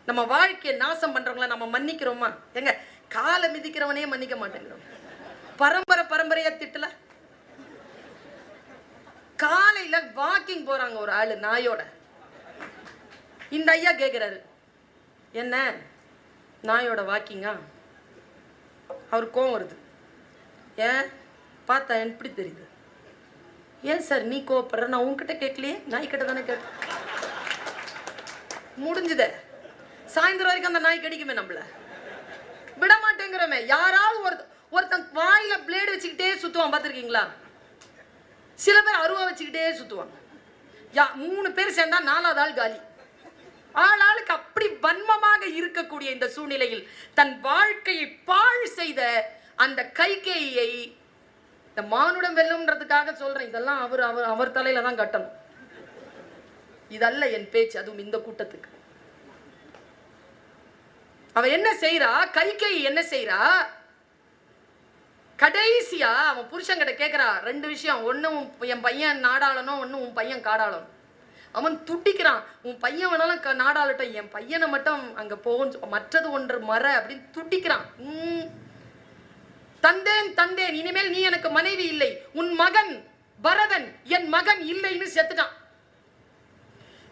நம்ம வாழ்க்கையை நாசம் பண்றவங்கள நம்ம மன்னிக்கிறோமா? எங்க காலை மிதிக்கிறவனே மன்னிக்க மாட்டேங்கிறோம். பரம்பரையா திட்டல. காலையில வாக்கிங் போறாங்க ஒரு ஆளு நாயோட. இந்த ஐயா கேக்குறாரு, என்ன நாயோட வாக்கிங்கா? அவர் கோவம் வருது. ஏன் பார்த்தா எப்படி தெரியுது? ஏன் சார் நீ கோவப்படுற? நான் உன்கிட்ட கேட்கலையே, நாய்கிட்ட தானே கேட்டேன். முடிஞ்சுதே. சாயந்தரம் வரைக்கும் அந்த நாய் கடிக்குமே, நம்மள விட மாட்டேங்கிறோமே. யாராவது ஒருத்தன் வாயில பிளேடு வச்சுக்கிட்டே சுத்துவான், பார்த்துருக்கீங்களா? சில பேர் அருவா வச்சுக்கிட்டே சுத்துவாங்க. 3 பேர் சேர்ந்தா 4வது ஆள் காலி. ஆளாளுக்கு அப்படி வன்மமாக இருக்கக்கூடிய இந்த சூழ்நிலையில் தன் வாழ்க்கையை பாழ் செய்த அந்த கைகேயியை இந்த மானுடம் வெல்லும்ன்றதுக்காக சொல்றேன். இதெல்லாம் அவர் தலையில தான் கட்டணும். இதல்ல என் பேச்சு, அதுவும் இந்த கூட்டத்துக்கு. அவ என்ன செய்யறா? கைகேயி என்ன செய்யறா? கடைசியா அவன் புருஷன்கிட்ட கேட்கிறா 2 விஷயம். ஒண்ணு என் பையன் நாடாளனும், ஒண்ணு உன் பையன் காடாளனும். அவன் துடிக்கிறான், உன் பையன் வேணாலும் நாடாளட்டும், என் பையனை மட்டும் அங்க போகும், மற்றது ஒன்று மற அப்படின்னு துடிக்கிறான். தந்தேன், இனிமேல் நீ எனக்கு மனைவி இல்லை, உன் மகன் பரதன் என் மகன் இல்லைன்னு செத்துட்டான்.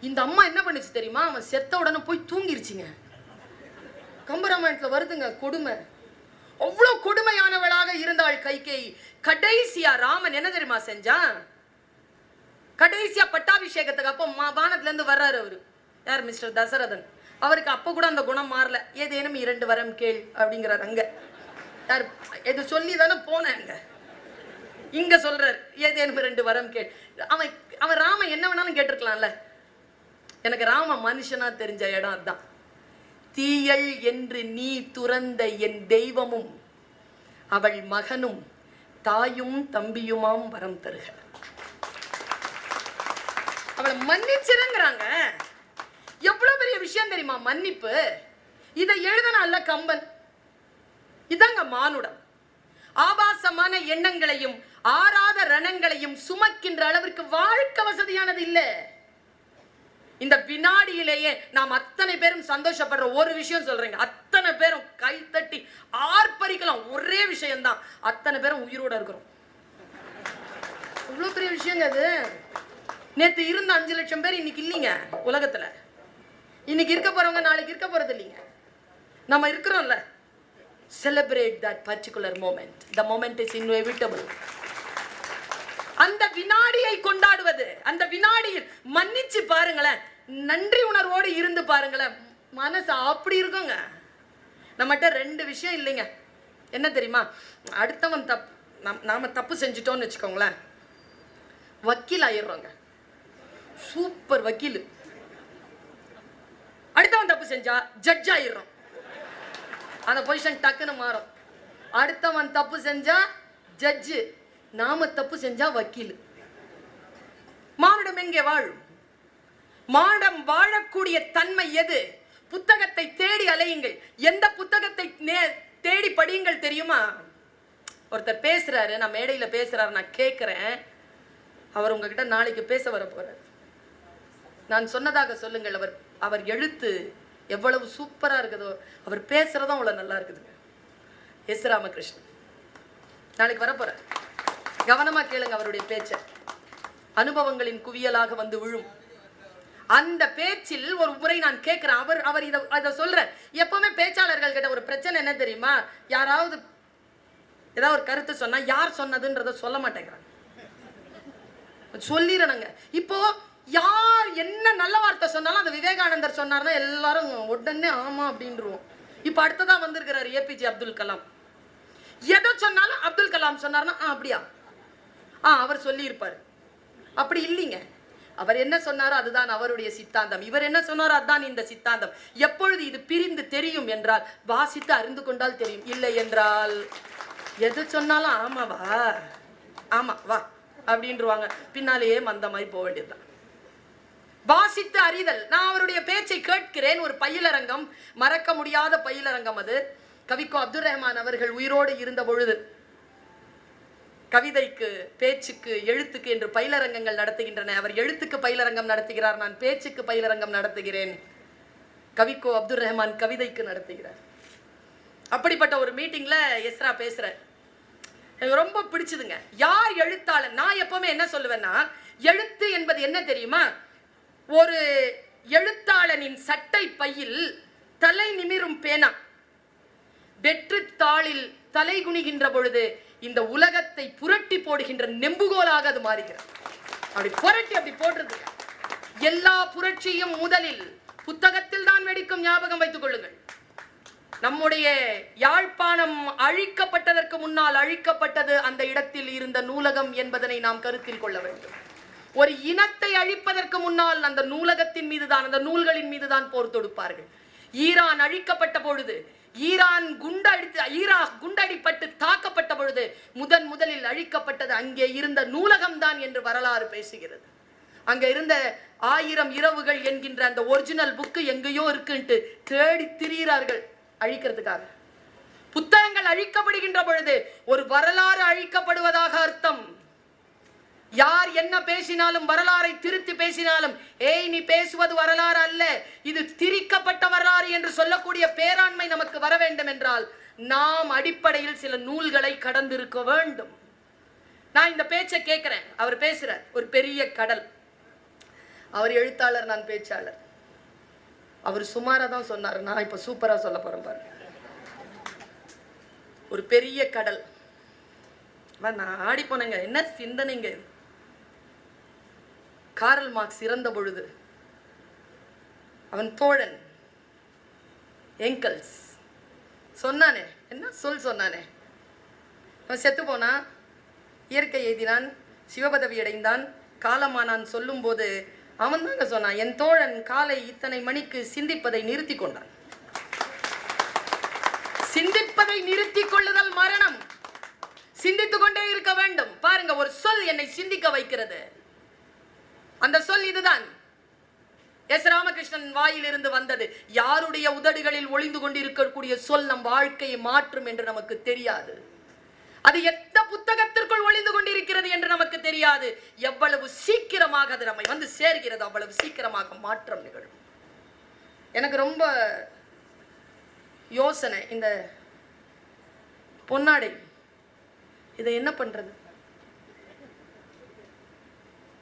இந்த அம்மா என்ன பண்ணுச்சு தெரியுமா? அவன் செத்த உடனே போய் தூங்கிருச்சுங்க. கம்பராமாயணத்துல வருதுங்க கொடுமை. அவ்வளவு கொடுமையானவளாக இருந்தாள் கைகேயி. கடைசியா ராமன் என்ன தெரியுமா செஞ்சான்? கடைசியா பட்டாபிஷேகத்துக்கு அப்போ வானத்துல இருந்து வர்றாரு அவரு. யார்? மிஸ்டர் தசரதன். அவருக்கு அப்ப கூட அந்த குணம் மாறல. ஏதேனும் 2 வரம் கேள் அப்படிங்கிறார். அங்க யார் எது சொல்லி தானே போனேங்க, இங்க சொல்றாரு ஏதேனும் 2 வரம் கேள். அவன் ராமன் என்ன வேணாலும் கேட்டிருக்கலாம்ல. எனக்கு ராம மனுஷனா தெரிஞ்ச இடம் அதுதான். தீயள் என்று நீ துறந்த என் தெய்வமும் அவள் மகனும் தாயும் தம்பியுமாம் வரம் தருக. அவளை மன்னிச்சிருங்கிறாங்க. எவ்வளவு பெரிய விஷயம் தெரியுமா மன்னிப்பு? இதை எழுதனால கம்பன். இதாங்க மானுடம். ஆபாசமான எண்ணங்களையும் ஆறாத ரணங்களையும் சுமக்கின்ற அளவிற்கு வாழ்க்கை வசதியானது இல்லை. இந்த வினாடியிலேயே நாம் அத்தனை பேரும் சந்தோஷப்படுற ஒரு விஷயம் சொல்றீங்க. அத்தனை பேரும் கைத்தட்டி ஆர்ப்பரிக்கலாம். ஒரே விஷயம்தான், அத்தனை பேரும் உயிரோட இருக்கிறோம். இவ்வளவு பெரிய விஷயங்க அது. நேத்து இருந்த 5 லட்சம் பேர் இன்னைக்கு இல்லைங்க உலகத்துல. இன்னைக்கு இருக்க போறவங்க நாளைக்கு இருக்க போறது இல்லைங்க. நம்ம இருக்கிறோம்ல. Celebrate that particular moment. The moment is inevitable. அந்த வினாடியை கொண்டாடுவது, அந்த வினாடியில் மன்னிச்சு பாருங்களேன், நன்றி உணர்வோடு இருந்து பாருங்களேன், மனசு அப்படி இருக்குங்க. நம்மகிட்ட 2 விஷயம் இல்லைங்க. என்ன தெரியுமா? அடுத்தவன் நாம தப்பு செஞ்சுட்டோம்னு வச்சுக்கோங்களேன், வக்கீல் ஆயிடுறோங்க. சூப்பர் வக்கீல். அடுத்தவன் தப்பு செஞ்சா ஜட்ஜ் ஆயிடுறோம். அந்த பொசிஷன் டக்குன்னு மாறும். அடுத்தவன் தப்பு செஞ்சா ஜட்ஜு, நாம தப்பு செஞ்சா வக்கீல். மானுடம் எங்கே வாழும்? மானுடம் வாழக்கூடிய தன்மை எது? புத்தகத்தை தேடி அலையுங்கள். எந்த புத்தகத்தை தேடி படியுங்கள் தெரியுமா? ஒருத்தர் பேசுறாரு, நான் மேடையில பேசுறாரு, நான் கேட்கிறேன். அவர் உங்ககிட்ட நாளைக்கு பேச வர போறார். நான் சொன்னதாக சொல்லுங்கள். அவர் எழுத்து எவ்வளவு சூப்பரா இருக்குதோ, அவர் பேசுறதும் அவ்வளவு நல்லா இருக்குதுங்க. எஸ் ராமகிருஷ்ணன் நாளைக்கு வர போறார். கவனமா கேளுங்க அவருடைய பேச்ச. அனுபவங்களின் குவியலாக வந்து விழும். அந்த பேச்சில் ஒரு முறை நான் கேட்கிறேன், அவர் இதை சொல்ற. எப்பவுமே பேச்சாளர்கள் கிட்ட ஒரு பிரச்சனை என்ன தெரியுமா, யாராவது ஏதாவது ஒரு கருத்து சொன்னா யார் சொன்னதுன்றத சொல்ல மாட்டேங்கிறாங்க, சொல்லிடணுங்க. இப்போ யார் என்ன நல்ல வார்த்தை சொன்னாலும் அந்த விவேகானந்தர் சொன்னார்னா எல்லாரும் உடனே ஆமா அப்படின்றோம். இப்ப அடுத்ததா வந்திருக்கிறார் ஏபிஜே அப்துல் கலாம். எதை சொன்னாலும் அப்துல் கலாம் சொன்னார்னா அப்படியா, அவர் சொல்லி இருப்பாரு. அப்படி இல்லைங்க, அவர் என்ன சொன்னாரோ அதுதான் அவருடைய சித்தாந்தம், இவர் என்ன சொன்னாரோ அதுதான் இந்த சித்தாந்தம். எப்பொழுது இது பிரிந்து தெரியும் என்றால் வாசித்து அறிந்து கொண்டால் தெரியும். இல்லை என்றால் எது சொன்னாலும் ஆமாவா ஆமா வா அப்படின்றுவாங்க, பின்னாலேயே மந்தமாய் போக வேண்டியதுதான். வாசித்து அறிதல். நான் அவருடைய பேச்சை கேட்கிறேன். ஒரு பயிலரங்கம், மறக்க முடியாத பயிலரங்கம் அது. கவிக்கோ அப்துல் ரஹ்மான் அவர்கள் உயிரோடு இருந்த பொழுது கவிதைக்கு, பேச்சுக்கு, எழுத்துக்கு என்று பயிலரங்கங்கள் நடத்துகின்றன. அவர் எழுத்துக்கு பயிலரங்கம் நடத்துகிறார், நான் பேச்சுக்கு பயிலரங்கம் நடத்துகிறேன். கவிக்கோ அப்துல் ரஹ்மான் கவிதைக்கு நடத்துகிறார். அப்படிப்பட்ட ஒரு மீட்டிங்ல எஸ்ரா பேசுறார். எனக்கு ரொம்ப பிடிச்சதுங்க. யார் எழுத்தாளர்? நான் எப்பவுமே என்ன சொல்லுவேன்னா, எழுத்து என்பது என்ன தெரியுமா, ஒரு எழுத்தாளனின் சட்டை பையில் தலை நிமிரும் பேனா வெற்று தாளில் தலை குனிகின்ற பொழுது இந்த உலகத்தை புரட்டி போடுகின்ற நெம்புகோலாக அது மாறுகிறது. அப்படி புரட்டி அப்படி போடுறது. எல்லா புரட்சியும் முதலில் புத்தகத்தில் தான் வெடிக்கும், ஞாபகம் வைத்துக் கொள்ளுங்கள். நம்முடைய யாழ்ப்பாணம் அழிக்கப்பட்டதற்கு முன்னால் அழிக்கப்பட்டது அந்த இடத்தில் இருந்த நூலகம் என்பதனை நாம் கருத்தில் கொள்ள வேண்டும். ஒரு இனத்தை அழிப்பதற்கு முன்னால் அந்த நூலகத்தின் மீதுதான், அந்த நூல்களின் மீதுதான் போர் தொடுப்பார்கள். ஈரான் அழிக்கப்பட்ட பொழுது, ஈராக் குண்டடிப்பட்டு தாக்கப்பட்ட பொழுது முதலில் அழிக்கப்பட்டது அங்கே இருந்த நூலகம் தான் என்று வரலாறு பேசுகிறது. அங்க இருந்த 1000 இரவுகள் என்கின்ற அந்த ஒரிஜினல் புக்கு எங்கேயோ இருக்குன்ட்டு தேடி திரிகிறார்கள் அழிக்கிறதுக்காக. புத்தகங்கள் அழிக்கப்படுகின்ற பொழுது ஒரு வரலாறு அழிக்கப்படுவதாக அர்த்தம். யார் என்ன பேசினாலும், வரலாறை திருத்தி பேசினாலும், ஏய் நீ பேசுவது வரலாறு அல்ல, இது திரிக்கப்பட்ட வரலாறு என்று சொல்லக்கூடிய பேராண்மை நமக்கு வர வேண்டும் என்றால் நாம் அடிப்படையில் சில நூல்களை கடந்திருக்க வேண்டும். நான் இந்த பேச்சை கேட்கிறேன். அவர் பேசுறார், ஒரு பெரிய கடல். அவர் எழுத்தாளர், நான் பேச்சாளர். அவர் சுமாரா தான் சொன்னார், நான் இப்ப சூப்பரா சொல்ல போறேன் பாருங்க. ஒரு பெரிய கடல். நான் ஆடி போனேங்க, என்ன சிந்தனைங்க. காரல் மார்க்ஸ் இறந்த பொழுது அவன் தோழன் எங்கல்ஸ் சொன்னானே, என்ன சொன்னானே, அவன் செத்து போனா, இயற்கை எய்தினான், சிவபதவி அடைந்தான், காலமானான் சொல்லும் போது அவன் தாங்க சொன்னான், என் தோழன் காலை இத்தனை மணிக்கு சிந்திப்பதை நிறுத்தி கொண்டான். சிந்திப்பதை நிறுத்தி கொள்ளுதல் மரணம். சிந்தித்துக் கொண்டே இருக்க வேண்டும். பாருங்க, ஒரு சொல் என்னை சிந்திக்க வைக்கிறது. அந்த சொல் இதுதான். எஸ் ராமகிருஷ்ணன் வாயிலிருந்து வந்தது. யாருடைய உதடுகளில் ஒளிந்து கொண்டிருக்கக்கூடிய சொல் நம் வாழ்க்கையை மாற்றும் என்று நமக்கு தெரியாது. அது எந்த புத்தகத்திற்குள் ஒளிந்து கொண்டிருக்கிறது என்று நமக்கு தெரியாது. எவ்வளவு சீக்கிரமாக அது நம்மை வந்து சேர்கிறது, அவ்வளவு சீக்கிரமாக மாற்றம் நிகழும். எனக்கு ரொம்ப யோசனை, இந்த பொன்னாடை இதை என்ன பண்றது,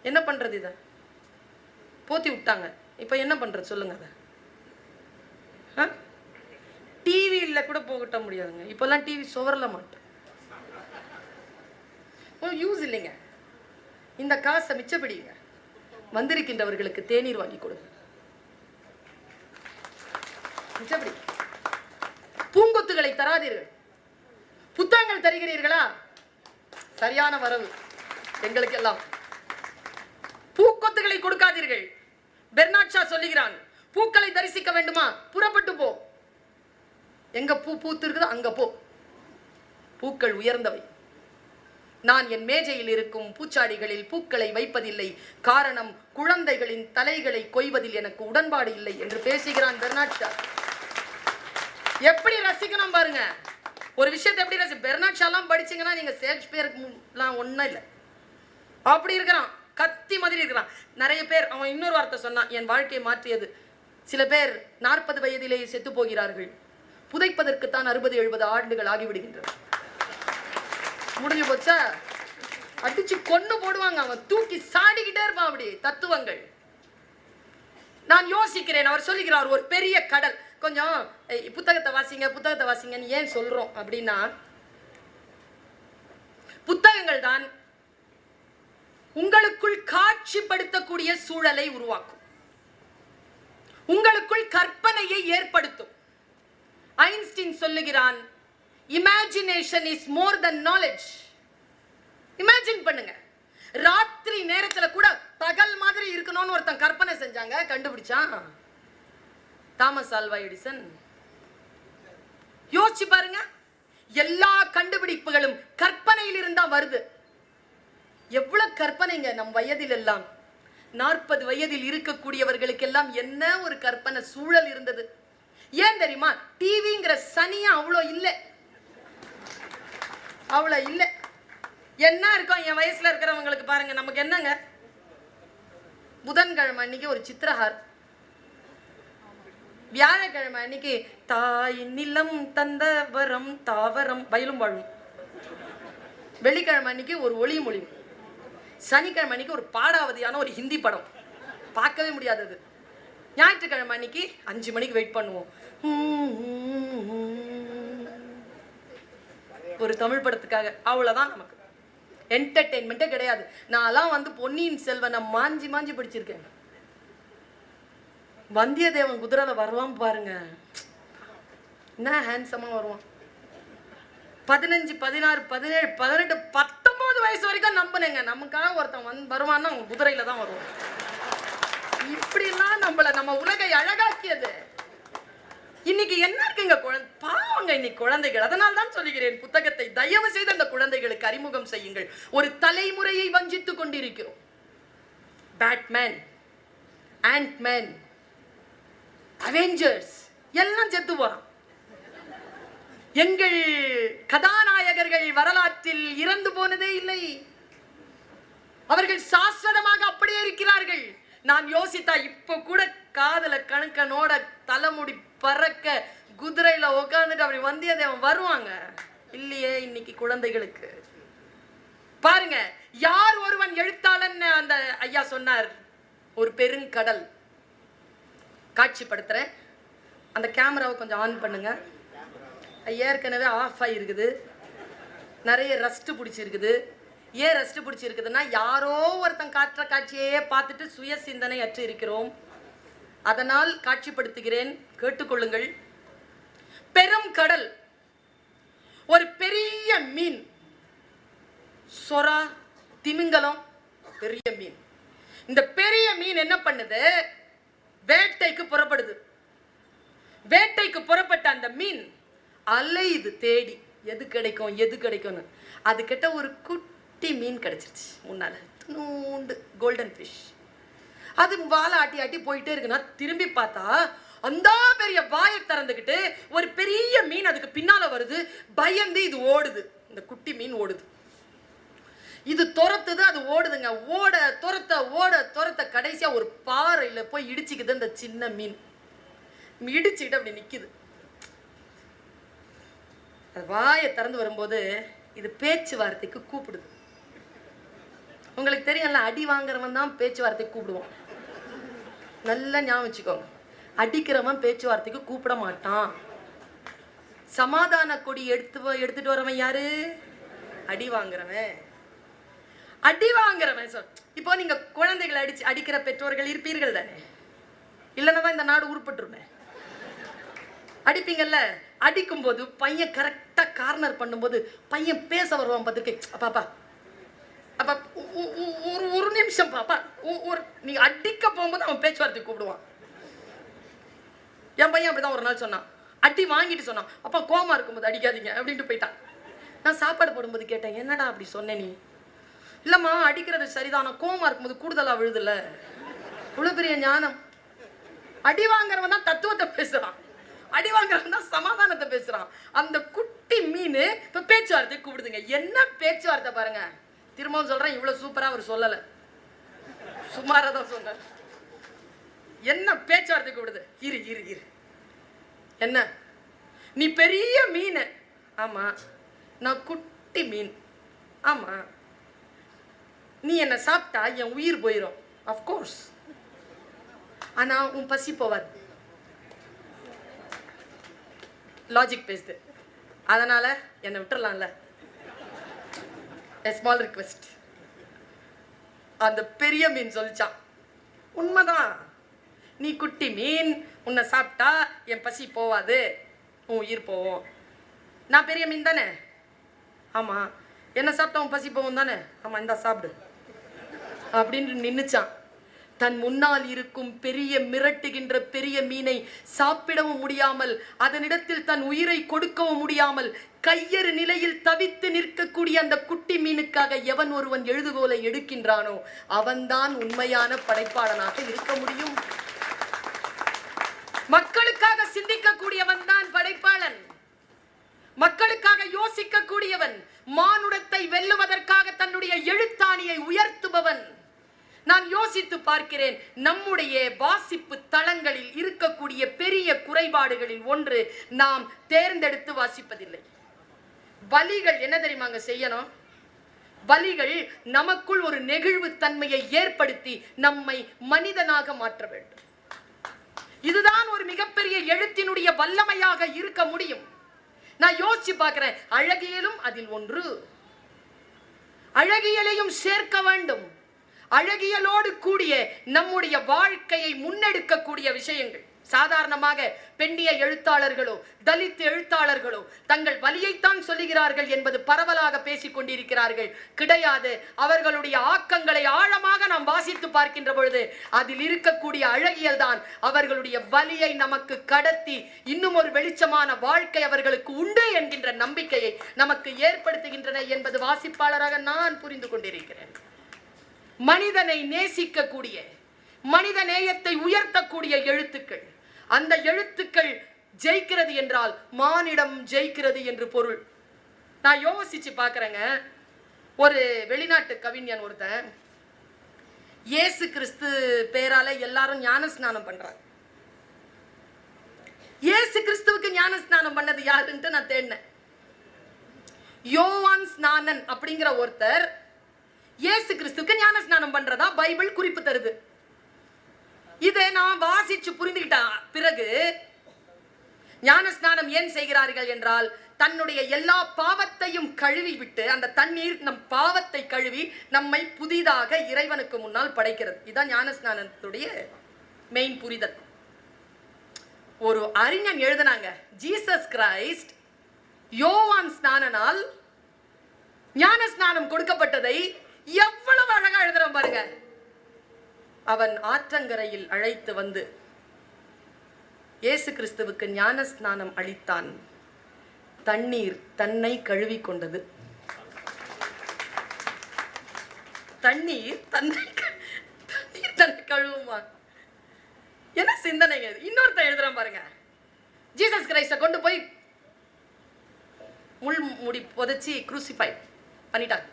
என்ன பண்றது? இதை போத்தி விட்டாங்க, இப்ப என்ன பண்றது சொல்லுங்க. அதை டிவியில கூட போகட்ட முடியாதுங்க. இப்பெல்லாம் டிவி சுவரல மாட்டேன், யூஸ் இல்லைங்க. இந்த காசை மிச்சப்படிங்க, வந்திருக்கின்றவர்களுக்கு தேநீர் வாங்கி கொடுங்க. மிச்சப்படி பூங்கொத்துகளை தராதீர்கள். புத்தகங்கள் தருகிறீர்களா? சரியான வரவு எங்களுக்கு எல்லாம். பூக்கொத்துகளை கொடுக்காதீர்கள். பெர்னாட் ஷா சொல்லுகிறான், பூக்களை தரிசிக்க வேண்டுமா, புறப்பட்டு போ. எங்க பூ பூத்து இருக்குதோ அங்க போ. பூக்கள் உயர்ந்தவை. நான் என் மேஜையில் இருக்கும் பூச்சாடிகளில் பூக்களை வைப்பதில்லை, காரணம் குழந்தைகளின் தலைகளை கொய்வதில் எனக்கு உடன்பாடு இல்லை என்று பேசுகிறான் பெர்னாட் ஷா. எப்படி ரசிக்கணும் பாருங்க ஒரு விஷயத்தை, எப்படி ரசி. பெர்னாட் ஷாலாம் படிச்சீங்கன்னா நீங்க ஷேக்ஸ்பியர்லாம் ஒன்றும் இல்லை, அப்படி இருக்கிறான், கத்தி மாதிரி இருக்கிறான். நிறைய பேர், அவன் இன்னொரு வார்த்தை சொன்னான், என் வாழ்க்கையை மாற்றியது. சில பேர் 40 வயதிலேயே செத்து போகிறார்கள், புதைப்பதற்குத்தான் 60-70 ஆண்டுகள் ஆகிவிடுகின்றன. முடிஞ்சு போச்சா, அடிச்சு கொன்னு போடுவாங்க, அவன் தூக்கி சாடிக்கிட்டே இருப்பான். அப்படி தத்துவங்கள் நான் யோசிக்கிறேன். அவர் சொல்லுகிறார் ஒரு பெரிய கடல். கொஞ்சம் புத்தகத்தை வாசிங்க புத்தகத்தை வாசிங்கன்னு ஏன் சொல்றோம் அப்படின்னா, புத்தகங்கள் தான் உங்களுக்குள் காட்சிப்படுத்தக்கூடிய சூழலை உருவாக்கும், உங்களுக்குள் கற்பனையை ஏற்படுத்தும். ஐன்ஸ்டீன் சொல்லுகிறான், imagination is more then knowledge. Imagine பண்ணுங்க. ராத்திரி நேரத்துல கூட பகல் மாதிரி இருக்கணும்னு ஒருத்தன் கற்பனை செஞ்சாங்க, கண்டுபிடிச்சான் தாமஸ் ஆல்வா எடிசன். யோசிச்சு பாருங்க, எல்லா கண்டுபிடிப்புகளும் கற்பனையில் இருந்தா வருது. எவ்வளவு கற்பனைங்க நம் வயதில் எல்லாம். 40 வயதில் இருக்கக்கூடியவர்களுக்கு எல்லாம் என்ன ஒரு கற்பனை சூழல் இருந்தது. ஏன் தெரியுமா? டிவிங்கிற சனியா அவ்வளோ இல்லை, அவ்வளோ இல்லை. என்ன இருக்கும் என் வயசுல இருக்கிறவங்களுக்கு பாருங்க, நமக்கு என்னங்க, புதன்கிழமை அன்னைக்கு ஒரு சித்திரஹார், வியாழக்கிழமை அன்னைக்கு தாய் நிலம் தந்த வரம் தாவரம் வயலும் வாழும், வெள்ளிக்கிழமை அன்னைக்கு ஒரு ஒளி மொழி, சனிக்கிழமை அன்னைக்கு ஒரு பாடாவதியான ஒரு ஹிந்தி படம் பார்க்கவே முடியாதது, ஞாயிற்றுக்கிழமை அன்னைக்கு 5 மணிக்கு வெயிட் பண்ணுவோம் ஒரு தமிழ் படத்துக்காக. அவ்வளவுதான் நமக்கு என்டர்டெயின்மெண்ட்டே கிடையாது. நான்லாம் வந்து பொன்னியின் செல்வனை மாஞ்சி மாஞ்சி படிச்சிருக்கேன். வந்தியத்தேவன் குதிரையில வருவான் பாருங்க, என்ன ஹேண்ட்ஸமா வருவான். 15, 16, 17, 18, 19 வயசு வரைக்கும் நம்பினேங்க, நமக்காக ஒருத்தன் வருவான்னா அவன் குதிரையில தான் வருவான். இப்படிலாம் நம்ம உலகை அழகாக்கியது. இன்னைக்கு என்ன இருக்குங்க, பாவங்க இன்னைக்கு குழந்தைகள். அதனால் தான் சொல்லுகிறேன், புத்தகத்தை தயவு செய்து அந்த குழந்தைகளுக்கு அறிமுகம் செய்யுங்கள். ஒரு தலைமுறையை வஞ்சித்துக் கொண்டிருக்கிறோம். பேட்மேன், ஆண்ட்மேன், அவெஞ்சர்ஸ் எல்லாம் செத்து போறான். எங்கள் கதாநாயகர்கள் வரலாற்றில் இறந்து போனதே இல்லை, அவர்கள் சாஸ்வதமாக அப்படியே இருக்கிறார்கள். நான் யோசித்தா இப்ப கூட காதல கணக்கனோட தலைமுடி பறக்க குதிரையில உட்காந்துட்டு அப்படி வந்தியத்தேவன் வருவாங்க இல்லையே இன்னைக்கு குழந்தைகளுக்கு. பாருங்க, யார் ஒருவன் எழுத்தாளன் அந்த ஐயா சொன்னார். ஒரு பெருங்கடல் காட்சிப்படுத்துறேன். அந்த கேமராவை கொஞ்சம் ஆன் பண்ணுங்க. ஏற்கனவே ஆஃப் ஆகிருக்குது, நிறைய ரஸ்ட் பிடிச்சிருக்குது. ஏன் ரஸ்ட் பிடிச்சிருக்குதுன்னா, யாரோ ஒருத்தன் காட்டுற காட்சியே பார்த்துட்டு சுய சிந்தனை அற்று இருக்கிறோம். அதனால் காட்சிப்படுத்துகிறேன், கேட்டுக்கொள்ளுங்கள். பெரும் கடல், ஒரு பெரிய மீன், சொரா, திமிங்கலம், பெரிய மீன். இந்த பெரிய மீன் என்ன பண்ணுது? வேட்டைக்கு புறப்படுது. வேட்டைக்கு புறப்பட்ட அந்த மீன் அலையுது தேடி, எது கிடைக்கும் எது கிடைக்கும்னு. அது கிட்ட ஒரு குட்டி மீன் கிடைச்சிருச்சு முன்னால, நூண்டு கோல்டன் ஃபிஷ். அது வாழை ஆட்டி ஆட்டி போயிட்டே இருக்குன்னா, திரும்பி பார்த்தா அந்த பெரிய வாயை திறந்துக்கிட்டு ஒரு பெரிய மீன் அதுக்கு பின்னால வருது. பயந்து இது ஓடுது, இந்த குட்டி மீன் ஓடுது. இது துரத்துது, அது ஓடுதுங்க. ஓட துரத்த கடைசியா ஒரு பாறையில போய் இடிச்சுக்குது இந்த சின்ன மீன். இடிச்சுக்கிட்டு அப்படி நிக்குது. வாயை திறந்து வரும்போது இது பேச்சுவார்த்தைக்கு கூப்பிடுது. உங்களுக்கு தெரியும்ல, அடி வாங்குறவன் தான் பேச்சுவார்த்தைக்கு கூப்பிடுவான். நல்லா ஞாபகம் வச்சுக்கோங்க, அடிக்கிறவன் பேச்சுவார்த்தைக்கு கூப்பிட மாட்டான். சமாதான கொடி எடுத்துட்டு வரவன் யாரு? அடி வாங்குறவன். அடி வாங்குறவன் சொல். இப்போ நீங்க குழந்தைகளை அடிக்கிற பெற்றோர்கள் இருப்பீர்கள் தானே? இல்லைன்னா தான் இந்த நாடு உருப்பட்டுருமே. அடிப்பீங்கல்ல. அடிக்கும் போது பையன் கரெக்டா கார்னர் பண்ணும்போது பையன் பேச வருவான். பார்த்துருக்கேன். பாப்பா அப்ப ஒரு நிமிஷம் பாப்பா, நீங்க அடிக்க போகும்போது அவன் பேச்சுவார்த்தை கூப்பிடுவான். என் பையன் அப்படிதான் ஒரு நாள் சொன்னான். அடி வாங்கிட்டு சொன்னான், அப்பா கோமா இருக்கும்போது அடிக்காதீங்க அப்படின்ட்டு போயிட்டான். நான் சாப்பாடு போடும்போது கேட்டேன், என்னடா அப்படி சொன்ன நீ? இல்லம்மா, அடிக்கிறது சரிதான், கோமா இருக்கும்போது கூடுதலா விழுதுல. இவ்வளவு பெரிய ஞானம். அடி வாங்குறவன் தான் தத்துவத்தை பேசுறான், அடி வாங்குறவன் தான் சமாதானத்தை பேசுறான். அந்த குட்டி மீன் இப்ப பேச்சுவார்த்தை கூப்பிடுதுங்க. என்ன பேச்சுவார்த்தை பாருங்க. திரும்பவும் சொல்றேன், இவ்வளவு சூப்பரா அவர் சொல்லல, சுமாரா தான் சொன்னார். என்ன பேச்சுவார்த்தை கூப்பிடுது? இரு இரு இரு. என்ன, நீ பெரிய மீன்? ஆமா. நான் குட்டி மீன்? ஆமா. நீ என்ன சாப்பிட்டா என் உயிர் போயிடும். அஃப்கோர்ஸ். ஆனா உன் பசி போவாது. லாஜிக் பேசுது. அதனால என்னை விட்டுறலாம்ல. Small request. அந்த பெரிய மீன் சொல்லிச்சான், உண்மைதான், நீ குட்டி மீன், உன்னை சாப்பிட்டா என் பசி போவாது, உன் உயிர் போவோம். நான் பெரிய மீன் தானே? ஆமா. என்ன சாப்பிட்டா உன் பசி போவோம் தானே? ஆமா, இந்தா சாப்பிடு அப்படின்னு நின்னுச்சான். தன் முன்னால் இருக்கும் பெரிய மிரட்டுகின்ற பெரிய மீனை சாப்பிடவும் முடியாமல், அதனிடத்தில் தன் உயிரை கொடுக்கவும் முடியாமல், கையறு நிலையில் தவித்து நிற்கக்கூடிய அந்த குட்டி மீனுக்காக எவன் ஒருவன் எழுதுகோலை எடுக்கின்றானோ அவன்தான் உண்மையான படைப்பாளனாக இருக்க முடியும். மக்களுக்காக சிந்திக்கக்கூடியவன் தான் படைப்பாளன். மக்களுக்காக யோசிக்க கூடியவன், மானுடத்தை வெல்லுவதற்காக தன்னுடைய எழுத்தாணியை உயர்த்துபவன். நான் யோசித்து பார்க்கிறேன், நம்முடைய வாசிப்பு தளங்களில் இருக்கக்கூடிய பெரிய குறைபாடுகளில் ஒன்று, நாம் தேர்ந்தெடுத்து வாசிப்பதில்லை. பலிகள் என்ன தெரியுமாங்க செய்யணும்? பலிகள் நமக்குள் ஒரு நெகிழ்வு தன்மையை ஏற்படுத்தி நம்மை மனிதனாக மாற்ற வேண்டும். இதுதான் ஒரு மிகப்பெரிய எழுத்தினுடைய வல்லமையாக இருக்க முடியும். நான் யோசிச்சு பார்க்கிறேன், அழகியலும் அதில் ஒன்று. அழகியலையும் சேர்க்க வேண்டும். அழகியலோடு கூடிய நம்முடைய வாழ்க்கையை முன்னெடுக்கக்கூடிய விஷயங்கள். சாதாரணமாக பெண்ணிய எழுத்தாளர்களோ தலித் எழுத்தாளர்களோ தங்கள் வலியைத்தான் சொல்லுகிறார்கள் என்பது பரவலாக பேசிக் கொண்டிருக்கிறார்கள். கிடையாது. அவர்களுடைய ஆக்கங்களை ஆழமாக நாம் வாசித்து பார்க்கின்ற பொழுது அதில் இருக்கக்கூடிய அழகியல் தான் அவர்களுடைய வலியை நமக்கு கடத்தி இன்னும் ஒரு வெளிச்சமான வாழ்க்கை அவர்களுக்கு உண்டு என்கின்ற நம்பிக்கையை நமக்கு ஏற்படுத்துகின்றன என்பது வாசிப்பாளராக நான் புரிந்து கொண்டிருக்கிறேன். மனிதனை நேசிக்கக்கூடிய, மனித நேயத்தை உயர்த்தக்கூடிய எழுத்துக்கள், அந்த எழுத்துக்கள் ஜெயிக்கிறது என்றால் மானிடம் ஜெயிக்கிறது என்று பொருள். நான் யோசிச்சு பார்க்கிறேங்க, ஒரு வெளிநாட்டு கவிஞன் ஒருத்தன், இயேசு கிறிஸ்து பேரால எல்லாரும் ஞான ஸ்நானம் பண்றாங்க. இயேசு கிறிஸ்துவுக்கு ஞான ஸ்நானம் பண்ணது யாருன்ட்டு நான் தேடினேன். யோவான் ஸ்நானன் அப்படிங்கிற ஒருத்தர் இயேசு கிறிஸ்துவுக்கு ஞான ஸ்நானம் பண்றதா பைபிள் குறிப்பு தருது. இதை நான் வாசிச்சு புரிந்துகிட்ட பிறகு, ஞான ஸ்நானம் ஏன் செய்கிறார்கள் என்றால், தன்னுடைய எல்லா பாவத்தையும் கழுவி விட்டு, அந்த தண்ணீர் நம் பாவத்தை கழுவி நம்மை புதிதாக இறைவனுக்கு முன்னால் படைக்கிறது. இதுதான் ஞான ஸ்நானத்துடைய மெயின் புரிதல். ஒரு அறிஞன் எழுதினாங்க, ஜீசஸ் கிரைஸ்ட் யோவான் ஸ்நானனால் ஞான ஸ்நானம் கொடுக்கப்பட்டதை எவ்வளவு அழகா எழுதுறோம் பாருங்க. அவன் ஆற்றங்கரையில் அழைத்து வந்து இயேசு கிறிஸ்துவுக்கு ஞான ஸ்நானம் அளித்தான். தண்ணீர் தன்னை கழுவி கொண்டது. தண்ணீர் தன்னை கழுவுமா? என்ன சிந்தனைங்க? இன்னொருத்த எழுதுறான் பாருங்க, ஜீசஸ் கிரைஸ்ட கொண்டு போய் முள் முடி புதைச்சி குரூசிஃபை பண்ணிட்டாங்க.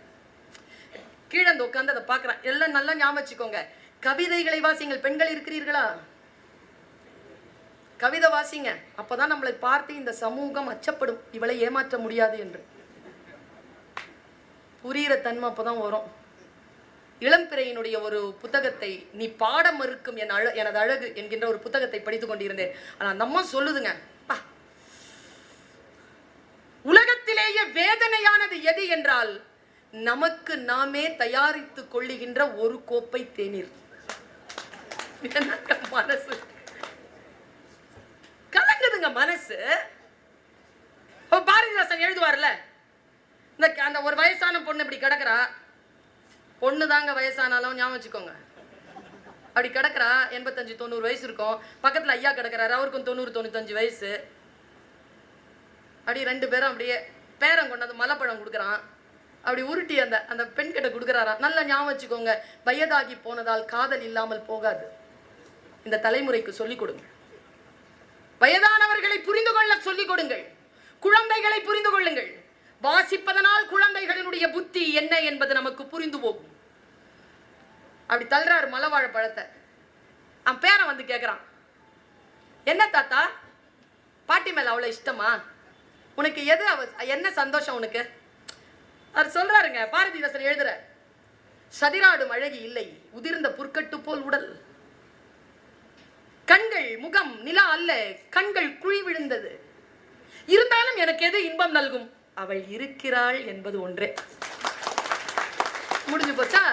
கீழே உட்காந்து அதை பார்க்குறான். எல்லாம் நல்லா ஞாபகம் வச்சுக்கோங்க. கவிதைகளை வாசிங்கள். பெண்கள் இருக்கிறீர்களா? கவிதை வாசிங்க. அப்பதான் நம்மளை பார்த்து இந்த சமூகம் அச்சப்படும், இவளை ஏமாற்ற முடியாது என்று. புரிகிற தன்மை அப்பதான் வரும். இளம்பிறையினுடைய ஒரு புத்தகத்தை, நீ பாடம் மறுக்கும் எனது அழகு என்கின்ற ஒரு புத்தகத்தை படித்துக் கொண்டிருந்தேன். ஆனா நம்ம சொல்லுதுங்க, உலகத்திலேயே வேதனையானது எது என்றால், நமக்கு நாமே தயாரித்து கொள்ளுகின்ற ஒரு கோப்பை தேநீர். மனசு கலங்குதுங்க. மனசு பாரதிதாசன் எழுதுவார்ல, இந்த அந்த ஒரு வயசான பொண்ணு இப்படி கிடக்குறா, பொண்ணு தாங்க வயசானாலும் ஞாபகம் வச்சுக்கோங்க, அப்படி கிடக்குறா, 85-90 வயசு இருக்கும். பக்கத்துல ஐயா கிடக்குறாரு, அவருக்கும் 90-95 வயசு. அப்படி ரெண்டு பேரும் அப்படியே பேரம் கொண்டாந்து மலைப்பழம் கொடுக்குறான். அப்படி உருட்டி அந்த பெண் கிட்ட கொடுக்குறாரா. நல்லா ஞாபகம் வச்சுக்கோங்க, வயதாகி போனதால் காதல் இல்லாமல் போகாது. இந்த தலைமுறைக்கு சொல்லிக் கொடுங்க. வயதானவர்களை புரிந்து கொள்ள சொல்லிக் கொடுங்கள். குழந்தைகளை புரிந்து கொள்ளுங்கள். வாசிப்பதனால் குழந்தைகளினுடைய புத்தி என்ன என்பது நமக்கு புரிந்து போகும். அப்படி தள்ளுறாரு மலைவாழ பழத்தை. அவன் பேரன் வந்து கேட்கிறான், என்ன தாத்தா, பாட்டி மேல அவ்வளவு இஷ்டமா உனக்கு? எது என்ன சந்தோஷம் உனக்கு? அவர் சொல்றாருங்க, பாரதிதாசன் எழுதுற, சதிராடும் அழகி இல்லை, உதிர்ந்த புற்கட்டு போல் உடல். முகம் நிலா அல்ல, கண்கள் குழி விழுந்தது. இருந்தாலும் எனக்கு எது இன்பம் நல்கும்? அவள் இருக்கிறாள் என்பது ஒன்றே. முடிஞ்சு போச்சா?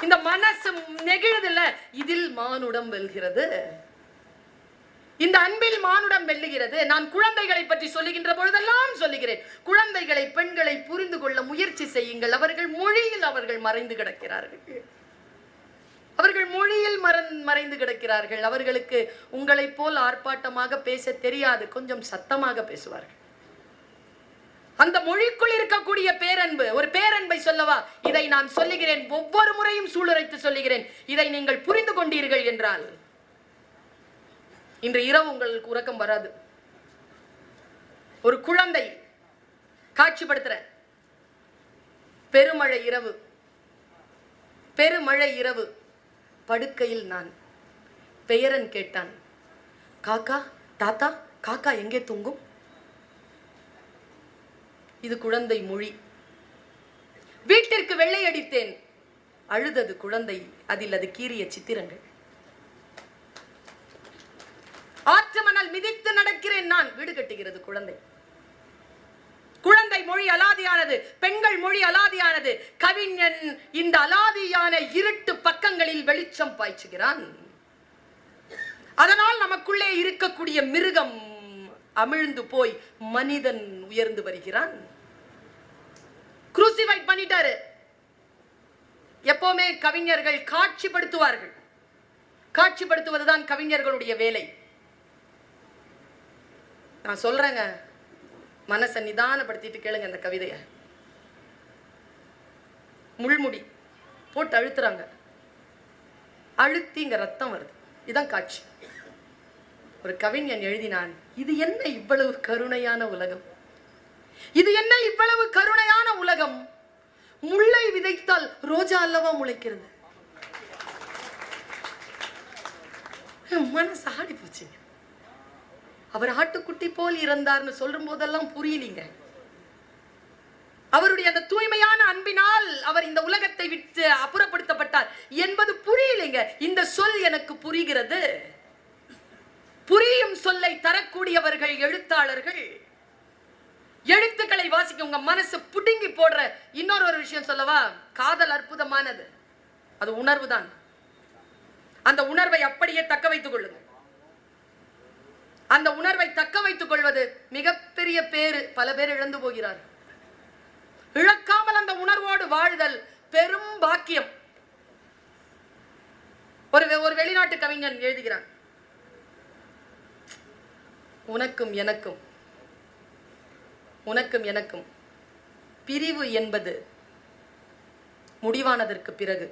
இந்த மனசு நெகிழதில்ல, இதில் மானுடம் வெல்கிறது. இந்த அன்பில் மானுடம் வெல்லுகிறது. நான் குழந்தைகளை பற்றி சொல்லுகின்ற பொழுதெல்லாம் சொல்லுகிறேன், குழந்தைகளை, பெண்களை புரிந்து கொள்ள முயற்சி செய்யுங்கள். அவர்கள் மொழியில் அவர்கள் மறைந்து கிடக்கிறார்கள். அவர்கள் மொழியில் மறைந்து கிடக்கிறார்கள். அவர்களுக்கு உங்களைப் போல் ஆர்ப்பாட்டமாக பேச தெரியாது, கொஞ்சம் சத்தமாக பேசுவார்கள். அந்த மொழிக்குள் இருக்கக்கூடிய பேரன்பு, ஒரு பேரன்பை சொல்லவா இதை நான் சொல்லுகிறேன், ஒவ்வொரு முறையும் சூளுரைத்து சொல்லுகிறேன். இதை நீங்கள் புரிந்து கொண்டீர்கள் என்றால் இன்று இரவு உங்களுக்கு உறக்கம் வராது. ஒரு குழந்தை காட்சிப்படுத்துற பெருமழை இரவு, பெருமழை இரவு, படுக்கையில் நான். பெயரன் கேட்டான், காக்கா, தாத்தா, காக்கா எங்கே தூங்கும்? இது குழந்தை மொழி. வீட்டிற்கு வெள்ளை அடித்தேன், அழுதது குழந்தை, அதில் அது கீறிய சித்திரங்கள். ஆற்று மணல் மிதித்து நடக்கிறேன் நான், வீடு கட்டுகிறது குழந்தை. குழந்தை மொழி அலாதியானது, பெண்கள் மொழி அலாதியானது. கவிஞன் இந்த அலாதியான இருட்டு பக்கங்களில் வெளிச்சம் பாய்ச்சுகிறான். அதனால் நமக்குள்ளே இருக்கக்கூடிய மிருகம் அமிழ்ந்து போய் மனிதன் உயர்ந்து வருகிறான். குரூசிஃபைட் பண்ணிட்டாரு. எப்பவுமே கவிஞர்கள் காட்சிப்படுத்துவார்கள். காட்சிப்படுத்துவதுதான் கவிஞர்களுடைய வேலை. நான் சொல்றேங்க, மனசை நிதானப்படுத்திட்டு கேளுங்க அந்த கவிதைய. முள்முடி போட்டு அழுத்துறாங்க, அழுத்தி இங்க ரத்தம் வருது. இதான் காட்சி. ஒரு கவிஞன் எழுதினான், இது என்ன இவ்வளவு கருணையான உலகம், இது என்ன இவ்வளவு கருணையான உலகம், முல்லை விதைத்தால் ரோஜா அல்லவா முளைக்கிறது. மனசு ஆடி போச்சுங்க. அவர் ஆட்டுக்குட்டி போல் இறந்தார்னு சொல்லும் போதெல்லாம் புரியலீங்க. அவருடைய அந்த தூய்மையான அன்பினால் அவர் இந்த உலகத்தை விட்டு அப்புறப்படுத்தப்பட்டார் என்பது புரியலைங்க. இந்த சொல் எனக்கு புரிகிறது. புரியும் சொல்லை தரக்கூடியவர்கள் எழுத்தாளர்கள். எழுத்துக்களை வாசிக்க உங்க மனசு புடுங்கி போடுற. இன்னொரு விஷயம் சொல்லவா, காதல் அற்புதமானது, அது உணர்வு தான். அந்த உணர்வை அப்படியே தக்க வைத்துக் கொள்ளுங்க. அந்த உணர்வை தக்க வைத்துக் கொள்வது மிகப்பெரிய பேரு. பல பேர் இழந்து போகிறார். இழக்காமல் அந்த உணர்வோடு வாழ்தல் பெரும் பாக்கியம். ஒரு வெளிநாட்டு கவிஞன் எழுதுகிறான், உனக்கும் எனக்கும் உனக்கும் எனக்கும் பிரிவு என்பது முடிவானதற்கு பிறகு,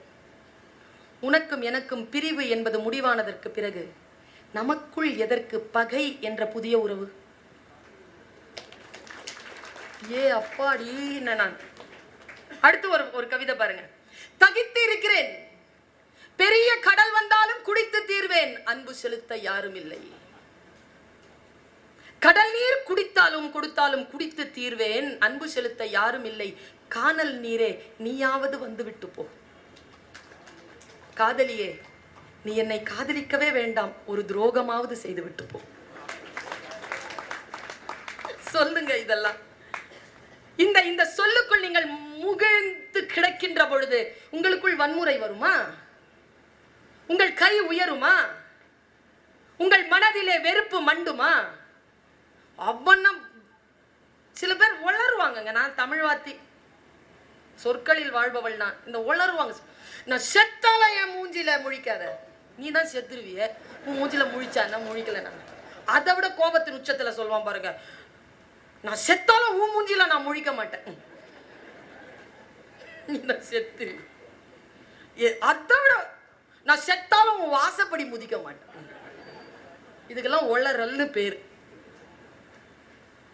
உனக்கும் எனக்கும் பிரிவு என்பது முடிவானதற்கு பிறகு நமக்குள் எதற்கு பகை என்ற புதிய உறவு? ஏ அப்பாடி. நான் அடுத்து ஒரு கவிதை பாருங்க. தகித்து இருக்கிறேன், பெரிய கடல் வந்தாலும் குடித்து தீர்வேன், அன்பு செலுத்த யாரும் இல்லை. கடல் நீர் குடித்தாலும் கொடுத்தாலும் குடித்து தீர்வேன், அன்பு செலுத்த யாரும் இல்லை. கானல் நீரே நீயாவது வந்து விட்டு போ. காதலியே, நீ என்னை காதலிக்கவே வேண்டாம், ஒரு துரோகமாவது செய்து விட்டு போ. சொல்லுங்க இதெல்லாம். இந்த சொல்லுக்குள் நீங்கள் முகிழ்ந்து கிடக்கின்ற பொழுது உங்களுக்குள் வன்முறை வருமா? உங்கள் கை உயருமா? உங்கள் மனதிலே வெறுப்பு மண்டுமா? அவ்வண்ணம் சில பேர் உளருவாங்க. நான் தமிழ் வாத்தி, சொற்களில் வாழ்பவள் நான். இந்த உளருவாங்க, நான் செத்தால என் மூஞ்சில முழிக்காத, நீ தான் செத்துருவிய, உன் மூஞ்சில முழிச்சா நான் முழிக்கல. நான் அதை விட கோபத்தின் உச்சத்துல சொல்லுவான் பாருங்க, நான் செத்தாலும் உன் மூஞ்சில நான் முழிக்க மாட்டேன், நீ தான் செத்து. அதை விட நான் செத்தாலும் உன் வாசப்படி முதிக்க மாட்டேன். இதுக்கெல்லாம் உளறல்னு பேரு.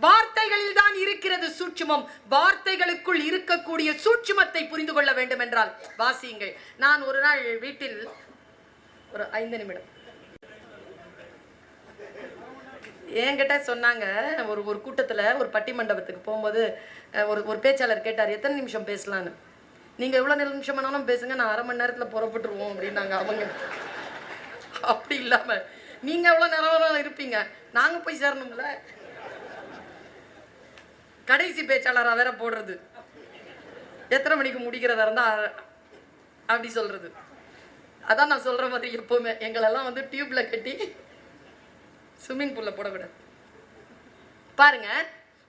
வார்த்தைகளில் தான் இருக்கிறது சூட்சுமம். வார்த்தைகளுக்குள் இருக்கக்கூடிய சூட்சுமத்தை புரிந்து கொள்ள வேண்டும் என்றால் வாசியுங்கள். நான் ஒரு நாள் வீட்டில் ஒரு 5 நிமிடம் என்கிட்ட சொன்னாங்க. ஒரு கூட்டத்தில் ஒரு பட்டி மண்டபத்துக்கு போகும்போது ஒரு பேச்சாளர் கேட்டார், எத்தனை நிமிஷம் பேசலான்னு. நீங்கள் எவ்வளோ நிமிஷம் வேணாலும் பேசுங்க, நான் 1/2 மணி நேரத்தில் புறப்பட்டுருவோம் அப்படின்னாங்க அவங்க. அப்படி இல்லாமல் நீங்க எவ்வளவு நேரம் இருப்பீங்க, நாங்க போய் சேரணும்ல. கடைசி பேச்சாளரா வேற போடுறது, எத்தனை மணிக்கு முடிக்கிறதா இருந்தா அப்படி சொல்றது. அதான் நான் சொல்ற மாதிரி எப்பவுமே எங்களெல்லாம் வந்து டியூப்ல கட்டி ஸ்விம்மிங் பூல்ல போடக்கூடாது. பாருங்க,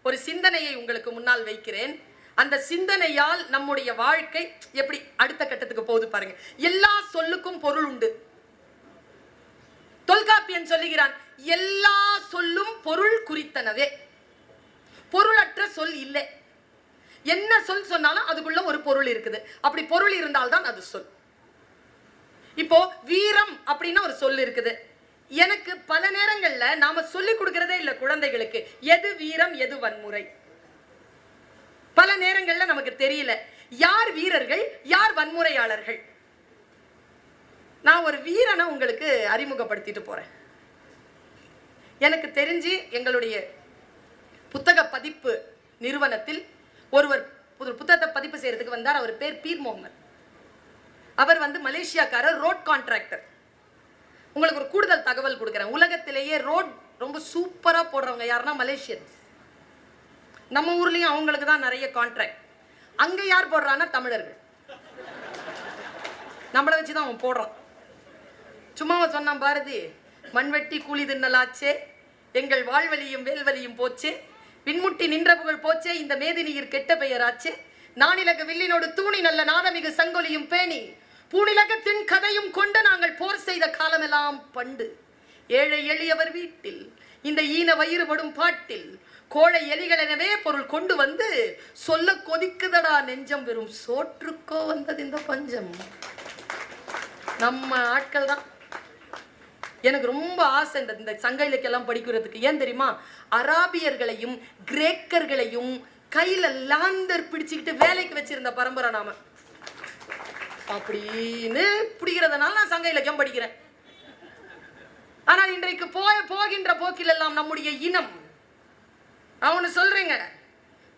ஒரு சிந்தனையை உங்களுக்கு முன்னால் வைக்கிறேன். அந்த சிந்தனையால் நம்முடைய வாழ்க்கை எப்படி அடுத்த கட்டத்துக்கு போகுது பாருங்க. எல்லா சொல்லுக்கும் பொருள் உண்டு. தொல்காப்பியன் சொல்லுகிறான், எல்லா சொல்லும் பொருள் குறித்தனவே, பொருளற்ற சொல் இல்லை. என்ன சொல் சொன்னாலும் அதுக்குள்ள ஒரு பொருள் இருக்குது. அப்படி பொருள் இருந்தால்தான் அது சொல். இப்போ வீரம் அப்படின்னு ஒரு சொல் இருக்குது. எனக்கு பல நேரங்கள்ல நாம சொல்லி கொடுக்கறதே இல்ல குழந்தைகளுக்கு, எது வீரம் எது வன்முறை. பல நேரங்கள்ல நமக்கு தெரியல யார் வீரர்கள் யார் வன்முறையாளர்கள். நான் ஒரு வீரனை உங்களுக்கு அறிமுகப்படுத்திட்டு போறேன். எனக்கு தெரிஞ்சு எங்களுடைய புத்தக பதிப்பு நிறுவனத்தில் ஒருவர் புத்தகத்தை பதிப்பு செய்யறதுக்கு வந்தார். அவர் பேர் பீர் முகமது. அவர் வந்து மலேசியாக்காரர், ரோட் கான்ட்ராக்டர். உங்களுக்கு ஒரு கூடுதல் தகவல் கொடுக்குறேன். உலகத்திலேயே ரோட் ரொம்ப சூப்பரா போடுறவங்க யாருன்னா மலேசியன்ஸ். நம்ம ஊர்லயும் அவங்களுக்கு தான் நிறைய கான்ட்ராக்ட். அங்க யார் போடுறான்னா தமிழர்கள். நம்மளை வச்சுதான் அவன் போடுறான். சும்மாவா சொன்னான் பாரதி, மண்வெட்டி கூலி தின்னலாச்சே, எங்கள் வாழ்வழியும் வேல்வழியும் போச்சே, விண்முட்டி நின்ற புகழ் போச்சே, இந்த மேதினியில் கெட்ட பெயராச்சே, நானிலக வில்லினோடு தூணி நல்ல நாதமிகு சங்கொலியும் பேணி பூணிலகத்தின் கதையும் கொண்டு நாங்கள் போர் செய்த காலமெல்லாம் பண்டு, ஏழை எளியவர் வீட்டில் இந்த ஈன வயிறுபடும் பாட்டில் கோழை எலிகள் எனவே பொருள் கொண்டு வந்து சொல்ல கொதிக்குதடா நெஞ்சம், வெறும் சோற்றுக்கோ வந்தது இந்த பஞ்சம். நம்ம ஆட்கள் தான். எனக்கு ரொம்ப ஆசை இந்த சங்க இலக்கியம் படிக்கிறதுக்கு. ஏன் தெரியுமா? அராபியர்களையும் கிரேக்கர்களையும் கையில லாந்தர் பிடிச்சுக்கிட்டு வேலைக்கு வச்சிருந்த பரம்பரை நாம. அப்படின்னு பிடிக்கிறதுனால நான் சங்க இலக்கியம் படிக்கிறேன். ஆனால் இன்றைக்கு போகின்ற போக்கில் எல்லாம் நம்முடைய இனம், அவனு சொல்றீங்க,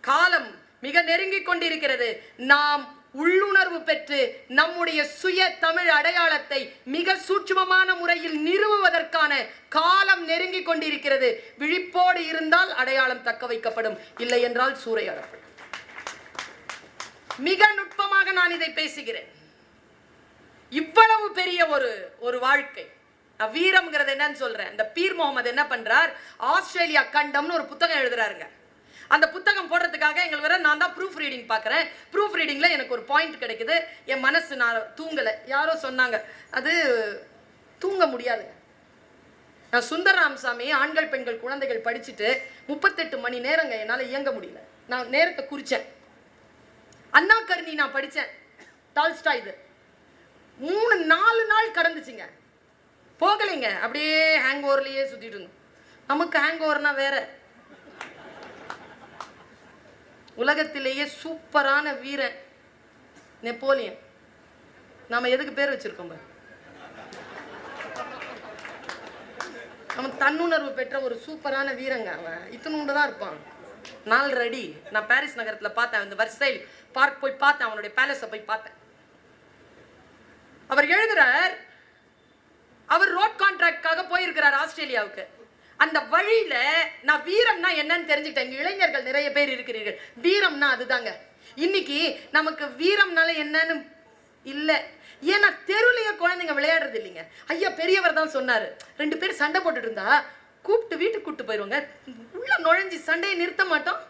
காலம் மிக நெருங்கி கொண்டிருக்கிறது. நாம் உள்ளுணர்வு பெற்று நம்முடைய சுய தமிழ் அடையாளத்தை மிக சூட்சுமமான முறையில் நிறுவுவதற்கான காலம் நெருங்கி கொண்டிருக்கிறது. விழிப்போடு இருந்தால் அடையாளம் தக்க வைக்கப்படும், இல்லை என்றால் சூறையாடப்படும். மிக நுட்பமாக நான் இதை பேசுகிறேன். இவ்வளவு பெரிய ஒரு வாழ்க்கை. வீரம்ங்கிறது என்னன்னு சொல்றேன். இந்த பீர் முகமது என்ன பண்றார், ஆஸ்திரேலியா கண்டம்னு ஒரு புத்தகம் எழுதுறாருங்க. அந்த புத்தகம் போடுறதுக்காக எங்களுக்கு வேற நான் தான் ப்ரூஃப் ரீடிங் பார்க்குறேன். ப்ரூஃப் ரீடிங்ல எனக்கு ஒரு பாயிண்ட் கிடைக்குது. என் மனசு, நான் தூங்கலை. யாரோ சொன்னாங்க அது தூங்க முடியாதுங்க. நான் சுந்தர ராமசாமி ஆண்கள் பெண்கள் குழந்தைகள் படிச்சுட்டு 38 மணி நேரங்க என்னால் இயங்க முடியல. நான் நேரத்தை குறிச்சேன். அண்ணா கருணி நான் படித்தேன், டால்ஸ்டாய். இது 3-4 நாள் கடந்துச்சுங்க, போகலைங்க. அப்படியே ஹேங் ஓவர்லயே சுத்திட்டு இருந்தோம். நமக்கு ஹேங் ஓவர்னா வேற. உலகத்திலேயே சூப்பரான வீரன் நெப்போலியன். நாம எதுக்கு பேர் வச்சிருக்கோம்? அவன் தன்னுணர்வு பெற்ற ஒரு சூப்பரான வீரங்க. அவன் இத்தனோண்டு தான் இருப்பான், 4 அடி. நான் பாரிஸ் நகரத்துல பார்த்தேன், அந்த வர்சைல் பார்க் போய் பார்த்தேன், அவனுடைய பேலஸை போய் பார்த்தேன். அவர் எழுதுறார், அவர் ரோட் கான்ட்ராக்டாக போயிருக்கிறார் ஆஸ்திரேலியாவுக்கு. அந்த வழியில நான் வீரம்னா என்னன்னு தெரிஞ்சுக்கிட்டேன். இளைஞர்கள் நிறைய பேர் இருக்கிறீர்கள். வீரம்னா அதுதாங்க. இன்னைக்கு நமக்கு வீரம்னால என்னன்னு இல்லை. ஏன்னா தெருலைய குழந்தைங்க விளையாடுறது இல்லைங்க. ஐயா பெரியவர் தான் சொன்னாரு, 2 பேர் சண்டை போட்டுட்டு இருந்தா கூப்பிட்டு வீட்டுக்கு கூப்பிட்டு போயிருவாங்க, உள்ள நுழைஞ்சி சண்டையை நிறுத்த மாட்டோம்.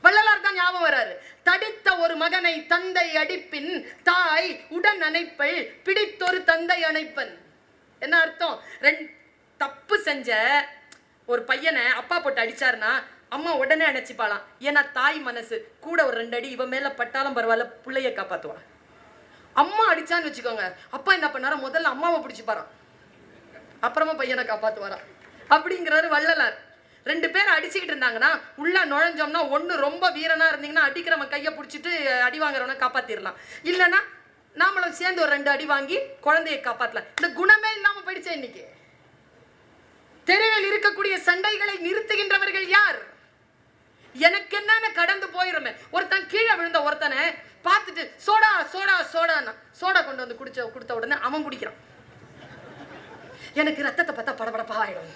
வள்ளலார் தான் ஞாபகம் வராரு. தடித்த ஒரு மகனை தந்தை அடிப்பின் தாய் உடன் அணைப்பள், பிடித்தொரு தந்தை அணைப்பன். என்ன அர்த்தம்? தப்பு செஞ்ச ஒரு பையனை அப்பா போட்டு அடிச்சாருன்னா அம்மா உடனே அணைச்சிப்பாளாம். ஏன்னா தாய் மனசு கூட ஒரு 2 அடி இவன் மேல பட்டாலும் பரவாயில்ல, பிள்ளைய காப்பாத்துவா. அம்மா அடிச்சான்னு வச்சுக்கோங்க, அப்பா என்ன பண்ணாரா, முதல்ல அம்மாவை பிடிச்சிப்பாராம், அப்புறமா பையனை காப்பாத்துவாராம். அப்படிங்கிறாரு வள்ளலார். 2 பேர் அடிச்சுக்கிட்டு இருந்தாங்கன்னா உள்ள நுழைஞ்சோம்னா, ஒண்ணு ரொம்ப வீரனா இருந்தீங்கன்னா அடிக்கிறவன் கையை பிடிச்சிட்டு அடி வாங்குறவனை காப்பாத்திடலாம். இல்லைன்னா நாமளும் சேர்ந்து ஒரு 2 அடி வாங்கி குழந்தையை காப்பாற்றலாம். இந்த குணமே இல்லாம போயிடுச்சே இன்னைக்கு. தெருவில் இருக்கக்கூடிய சண்டைகளை நிறுத்துகின்றவர்கள் யார்? எனக்கு என்னன்னு கடந்து போயிருமே. ஒருத்தன் கீழே விழுந்த ஒருத்தனை பார்த்துட்டு சோடா சோடா சோடா சோடா கொண்டு வந்து கொடுத்த உடனே அவன் குடிக்கிறான். எனக்கு ரத்தத்தை பார்த்தா படபடப்பா ஆயிடும்.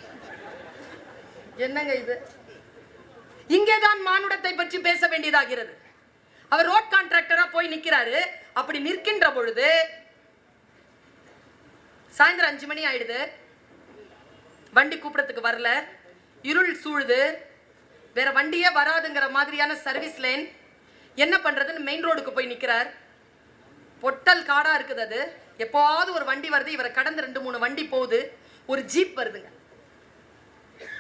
என்னங்க இது? இங்கேதான் மானுடத்தை பற்றி பேச வேண்டியதாகிறது. அவர் ரோட் கான்ட்ராக்டரா போய் நிக்கிறாரு. அப்படி நிற்கின்ற பொழுது சாயந்தரம் 5 மணி ஆயிடுது. வண்டி கூப்பிடத்துக்கு வரல, இருள் சூழுது, வேற வண்டியே வராதுங்கிற மாதிரியான சர்வீஸ் லைன். என்ன பண்றதுன்னு மெயின் ரோடுக்கு போய் நிக்கிறார். பொட்டல் காடா இருக்குது. அது எப்போவாவது ஒரு வண்டி வருது, இவரை கடந்து 2-3 வண்டி போகுது. ஒரு ஜீப் வருதுங்க.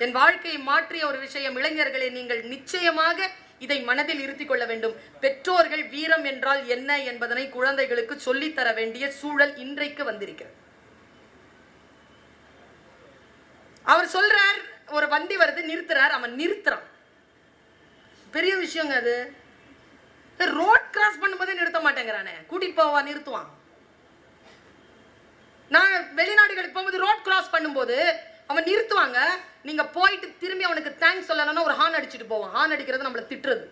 என் வாழ்க்கையை மாற்றிய ஒரு விஷயம். இளைஞர்களே, நீங்கள் நிச்சயமாக இதை மனதில் இருத்திக் கொள்ள வேண்டும். பெற்றோர்கள் வீரம் என்றால் என்ன என்பதனை குழந்தைகளுக்கு சொல்லித்தர வேண்டிய சூழல் இன்றைக்கு வந்திருக்கிறது. அவர் சொல்றார், ஒரு வண்டி வருது, நிறுத்துறார். அவன் நிறுத்துறான். பெரிய விஷயங்க அது. ரோட் கிராஸ் பண்ணும்போதே நிறுத்த மாட்டேங்கிறானே, கூட்டிட்டு போவா நிறுத்துவான். நான் வெளிநாடுகளுக்கு போகும்போது ரோட் கிராஸ் பண்ணும்போது அவன் நிறுத்துவாங்க. நீங்க போயிட்டு திரும்பி அவனுக்கு தேங்க்ஸ் சொல்லணும்னா ஒரு ஹார்ன் அடிச்சுட்டு போவான். ஹார்ன் அடிக்கிறது நம்மளை திட்டுறது.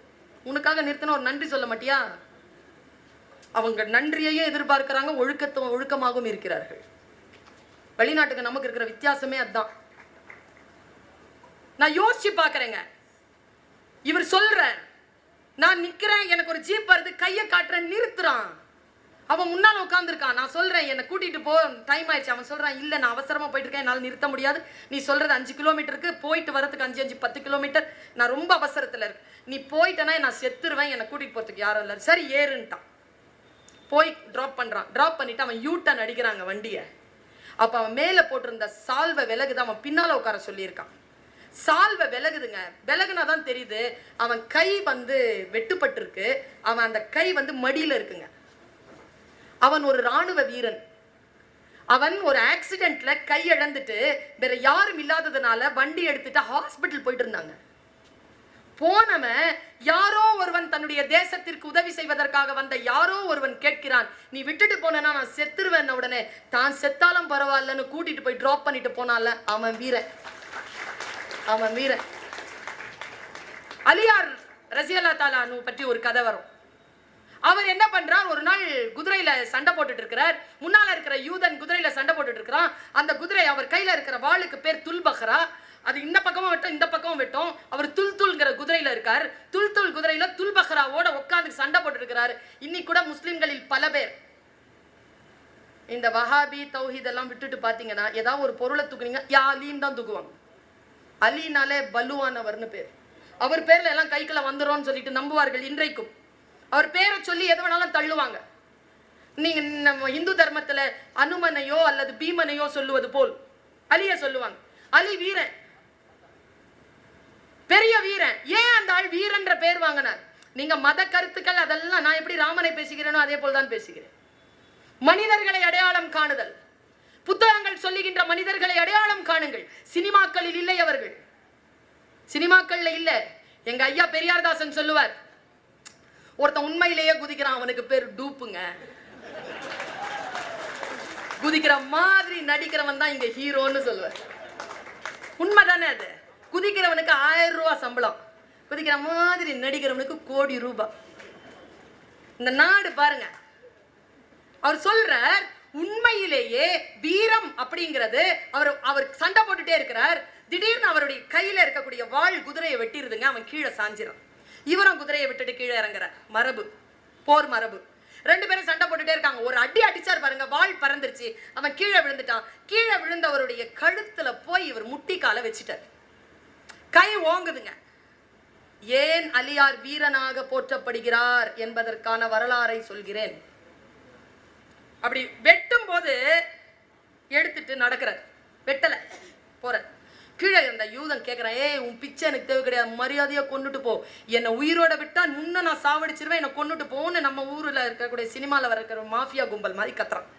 உனக்காக நிறுத்தினா ஒரு நன்றி சொல்ல மாட்டியா? அவங்க நன்றியையே எதிர்பார்க்கிறாங்க, ஒழுக்கமாகவும் இருக்கிறார்கள். வெளிநாட்டுக்கு நமக்கு இருக்கிற வித்தியாசமே அதுதான். நான் யோசிச்சு பாக்குறேங்க. இவர் சொல்ற, நான் நிக்கிறேன், எனக்கு ஒரு ஜீப் வருது, கையை காட்டுறேன், நிறுத்துறான். அவன் முன்னால உட்காந்துருக்கான். நான் சொல்றேன், என்னை கூட்டிட்டு போ, டைம் ஆயிடுச்சு. அவன் சொல்றான், இல்ல நான் அவசரமா போயிட்டு இருக்கேன், என்னால் நிறுத்த முடியாது. நீ சொல்றது 5 கிலோமீட்டருக்கு, போயிட்டு வரதுக்கு 5-10 கிலோமீட்டர், நான் ரொம்ப அவசரத்துல இருக்கு. நீ போயிட்டனா நான் செத்துருவேன், என்னை கூட்டிட்டு போறதுக்கு யாரும் இல்லை. சரி ஏறுன்ட்டான். போய் டிராப் பண்றான். டிராப் பண்ணிட்டு அவன் யூ டர்ன் அடிக்கிறாங்க வண்டியை. அப்ப அவன் மேல போட்டிருந்த சால்வை விலகுது. அவன் பின்னால உட்கார சொல்லியிருக்கான். சால்வை விலகுதுங்க. விலகுனாதான் தெரியுது அவன் கை வெட்டுப்பட்டு இருக்கு. அவன் அந்த கை மடியில இருக்குங்க. அவன் ஒரு ராணுவ வீரன். அவன் ஒரு ஆக்சிடென்ட்ல கை இழந்துட்டு வேற யாரும் இல்லாததுனால வண்டி எடுத்துட்டு ஹாஸ்பிட்டல் போயிட்டு இருந்தாங்க. போனவன் யாரோ ஒருவன், தன்னுடைய தேசத்திற்கு உதவி செய்வதற்காக வந்த யாரோ ஒருவன் கேட்கிறான், நீ விட்டுட்டு போனா நான் செத்துருவேன். உடனே தான் செத்தாலும் பரவாயில்லன்னு கூட்டிட்டு போய் டிராப் பண்ணிட்டு போனால அவன் வீரன். அவன் வீரன். அலியார் ரஸியல்லாஹு தஆலா அன்ஹு பற்றி ஒரு கதை வரும். அவர் என்ன பண்றார், ஒரு நாள் குதிரையில சண்டை போட்டுட்டு இருக்கிறார். முன்னால இருக்கிற யூதன் குதிரையில சண்டை போட்டுட்டு இருக்கிறான். அந்த குதிரை, அவர் கையில இருக்கிற வாளுக்கு பேர் துல்பஹரா. அது இந்த பக்கமும் வெட்டும், இந்த பக்கமும் வெட்டும். அவர் துல்துல்ங்கிற குதிரையில இருக்கார். துல்துல் குதிரையில துல்பஹராவோட உட்கார்ந்து சண்டை போட்டுட்டு இருக்கிறாரு. இன்னைக்கு கூட முஸ்லிம்களில் பல பேர் இந்த வஹாபி தௌஹீத் எல்லாம் விட்டுட்டு பாத்தீங்கன்னா, ஏதாவது ஒரு பொருளை தூக்குனீங்க, யா அலின்னு தான் தூக்குவாங்க. அலினாலே பலுவானவர்னு பேர். அவர் பேர்ல எல்லாம் கைக்குள்ள வந்துரும் சொல்லிட்டு நம்புவார்கள் இன்றைக்கும். அவர் பேரை சொல்லி எது வேணாலும் தள்ளுவாங்க. நீங்க நம்ம இந்து தர்மத்துல அனுமனையோ அல்லது பீமனையோ சொல்லுவது போல் அலிய சொல்லுவாங்க. அலி வீரன், பெரிய வீரன். ஏன் அந்த ஆள் வீரன்ற பேர் வாங்கினார்? நீங்க மத கருத்துக்கள் அதெல்லாம் நான் எப்படி ராமனை பேசுகிறேனோ அதே போல் தான் பேசுகிறேன். மனிதர்களை அடையாளம் காணுதல், புத்தகங்கள் சொல்லுகின்ற மனிதர்களை அடையாளம் காணுங்கள். சினிமாக்களில் இல்லை அவர்கள், சினிமாக்கள்ல இல்ல. எங்க ஐயா பெரியார்தாசன் சொல்லுவார், ஒருத்தன் உண்மையிலேயே குதிக்கிறான், அவனுக்கு பேர் டூப்புங்க. குதிக்கிற மாதிரி நடிக்கிறவன் தான் இங்க ஹீரோன்னு சொல்லுவார். உண்மைதானே அது? குதிக்கிறவனுக்கு 1000 ரூபாய் சம்பளம், குதிக்கிற மாதிரி நடிக்கிறவனுக்கு கோடி ரூபாய். இந்த நாடு பாருங்க. அவர் சொல்றார், உண்மையிலேயே வீரம் அப்படிங்கிறது, அவர் சண்டை போட்டுட்டே இருக்கிறார். திடீர்னு அவருடைய கையில இருக்கக்கூடிய வாள் குதிரையை வெட்டிருதுங்க. அவன் கீழே சாஞ்சிரான். இவரும் குதிரையை விட்டுட்டு கீழே இறங்குறார். மரபு, போர் மரபு. 2 பேரும் சண்டை போட்டுட்டே இருக்காங்க. ஒரு அடி அடிச்சார் பாருங்க, வாள் பறந்துருச்சு. அவன் கீழே விழுந்துட்டான். கீழே விழுந்தவருடைய கழுத்துல போய் இவர் முட்டி கால வச்சுட்டார். கை ஓங்குதுங்க. ஏன் அலியார் வீரனாக போற்றப்படுகிறார் என்பதற்கான வரலாறை சொல்கிறேன். அப்படி வெட்டும் போது எடுத்துட்டு நடக்கிறார். வெட்டல போற. கீழே இருந்த யூதன் கேட்கிறான், ஏய் உன் பிச்சை எனக்கு தேவை கிடையாது, மரியாதையா கொண்டுட்டு போ. என்னை உயிரோட விட்டா முன்ன நான் சாவடிச்சிருவேன், என்னை கொண்டுட்டு போன்னு நம்ம ஊர்ல இருக்கக்கூடிய சினிமால இருக்கிற மாஃபியா கும்பல் மாதிரி கத்துறான்.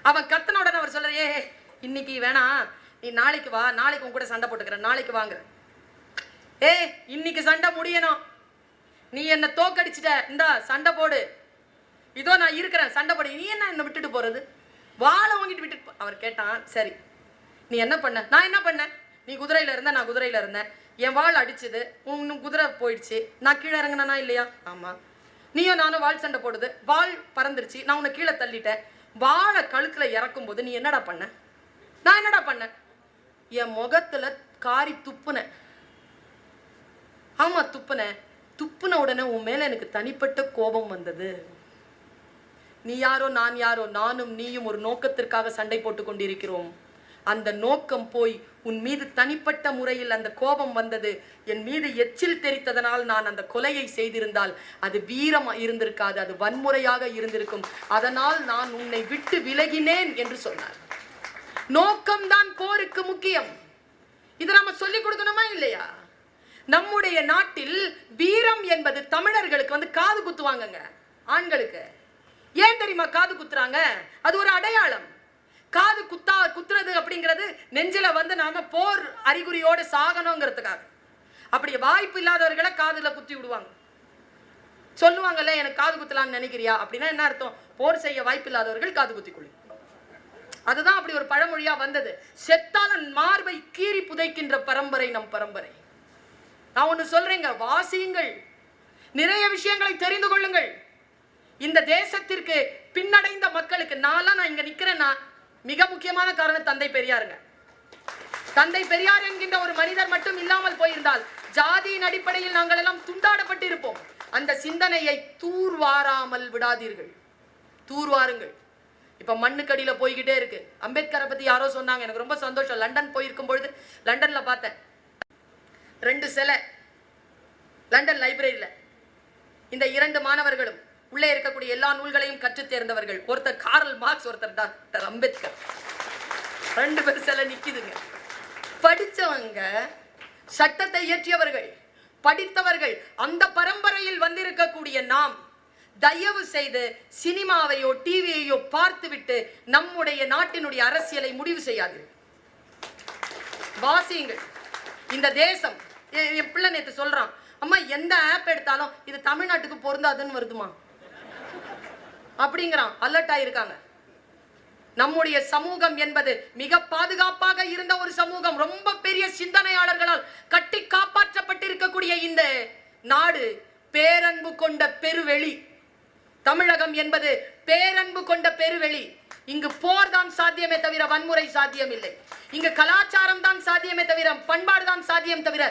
அவன் கத்தன உடனே அவர் சொல்ற, ஏ இன்னைக்கு வேணாம், நீ நாளைக்கு வா, நாளைக்கு உன் கூட சண்டை போட்டுக்கிறேன், நாளைக்கு வாங்க. இன்னைக்கு சண்டை முடியணும், நீ என்ன தோக்கடிச்சிட்ட, இந்தா சண்டை போடு, இதோ நான் இருக்கிறேன், சண்டை போடு. நீ என்ன விட்டுட்டு போறது, வாழை வாங்கிட்டு விட்டுட்டு. அவர் கேட்டான், சரி நீ என்ன பண்ண? நான் என்ன பண்ணேன்? நீ குதிரையில இருந்த, நான் குதிரையில இருந்தேன், என் வாள் அடிச்சுது, உன் குதிரை போயிடுச்சு, நான் கீழே இறங்கினா இல்லையா? ஆமா. நீயும் நானும் வாள் சண்டை போடுது, வாள் பறந்துருச்சு, நான் உன்னை கீழே தள்ளிட்டேன். வாழை கழுத்துல இறக்கும் போது நீ என்னடா பண்ண? நான் என்னடா பண்ணேன்? என் முகத்துல காரி துப்புனேன். ஆமா துப்புனேன். துப்புன உடனே உன் மேல எனக்கு தனிப்பட்ட கோபம் வந்தது. நீ யாரோ நான் யாரோ, நானும் நீயும் ஒரு நோக்கத்திற்காக சண்டை போட்டுக் கொண்டிருக்கிறோம். அந்த நோக்கம் போய் உன் மீது தனிப்பட்ட முறையில் அந்த கோபம் வந்தது. என் மீது எச்சில் தெரித்ததனால் நான் அந்த கொலையை செய்திருந்தால் அது வீரம் இருந்திருக்காது, அது வன்முறையாக இருந்திருக்கும். அதனால் நான் உன்னை விட்டு விலகினேன் என்று சொன்னார். நோக்கம்தான் போருக்கு முக்கியம். இதை நம்ம சொல்லிக் கொடுக்கணுமா இல்லையா? நம்முடைய நாட்டில் வீரம் என்பது தமிழர்களுக்கு காது குத்துவாங்கங்க, ஆண்களுக்கு. ஏன் தெரியுமா காது குத்துறாங்க? அது ஒரு அடையாளம். காது குத்துறது அப்படிங்கிறது நெஞ்சில நாம போர் அறிகுறியோட சாகணுங்கிறதுக்காக. அப்படி வாய்ப்பு இல்லாதவர்களை காதுல குத்தி விடுவாங்க. சொல்லுவாங்கல்ல, எனக்கு காது குத்தலாம்னு நினைக்கிறியா அப்படின்னா என்ன அர்த்தம்? போர் செய்ய வாய்ப்பு இல்லாதவர்கள் காது குத்திக்கொள்ளு. அதுதான் அப்படி ஒரு பழமொழியா வந்தது. செத்தாலும் மார்பை கீறி புதைக்கின்ற பரம்பரை நம் பரம்பரை. நான் ஒண்ணு சொல்றேங்க, வாசியுங்கள், நிறைய விஷயங்களை தெரிந்து கொள்ளுங்கள். இந்த தேசத்திற்கு பின்னடைந்த மக்களுக்கு நான் இங்க நிக்கிறேன்னா மிக முக்கியமான காரணம் தந்தை பெரியாருங்க. தந்தை பெரியார் என்கின்ற ஒரு மனிதர் மட்டும் இல்லாமல் போயிருந்தால் ஜாதியின் அடிப்படையில் நாங்கள் எல்லாம் துண்டாடப்பட்டு இருப்போம். அந்த சிந்தனையை தூர்வாராமல் விடாதீர்கள், தூர்வாருங்கள். இப்ப மண்ணுக்கடியில போய்கிட்டே இருக்கு. அம்பேத்கரை பத்தி யாரோ சொன்னாங்க, எனக்கு ரொம்ப சந்தோஷம். லண்டன் போயிருக்கும் பொழுது லண்டன்ல பார்த்தேன் 2 சிலை லண்டன் லைப்ரரியில. இந்த 2 மாணவர்களும் உள்ளே இருக்கக்கூடிய எல்லா நூல்களையும் கற்று தேர்ந்தவர்கள். ஒருத்தர் கார்ல் மார்க்ஸ், ஒருத்தர் டாக்டர் அம்பேத்கர். 2 பேர் சிலை நிக்குதுங்க. படிச்சவங்க, சட்டத்தை இயற்றியவர்கள், படித்தவர்கள். அந்த பரம்பரையில் வந்திருக்கக்கூடிய நாம் தயவு செய்து சினிமாவையோ டிவியையோ பார்த்துவிட்டு நம்முடைய நாட்டினுடைய அரசியலை முடிவு செய்யாதீர்கள். வாசியுங்கள். இந்த தேசம், என் பிள்ளை நேத்து சொல்றான், அம்மா எந்த ஆப் எடுத்தாலும் இது தமிழ்நாட்டுக்கு பொருந்தாதுன்னு வருதுமா அப்படிங்கிறான். அலர்ட் ஆயிருக்காங்க. நம்முடைய சமூகம் என்பது மிக பாதுகாப்பாக இருந்த ஒரு சமூகம். ரொம்ப பெரிய சிந்தனையாளர்களால் கட்டி காப்பாற்றப்பட்டிருக்கக்கூடிய இந்த நாடு பேரன்பு கொண்ட பெருவெளி. தமிழகம் என்பது பேரன்பு கொண்ட பெருவெளி. இங்கு போர் தான் சாத்தியமே தவிர வன்முறை சாத்தியம் இல்லை. இங்கு கலாச்சாரம் தான் சாத்தியமே தவிர பண்பாடு தான் சாத்தியம் தவிர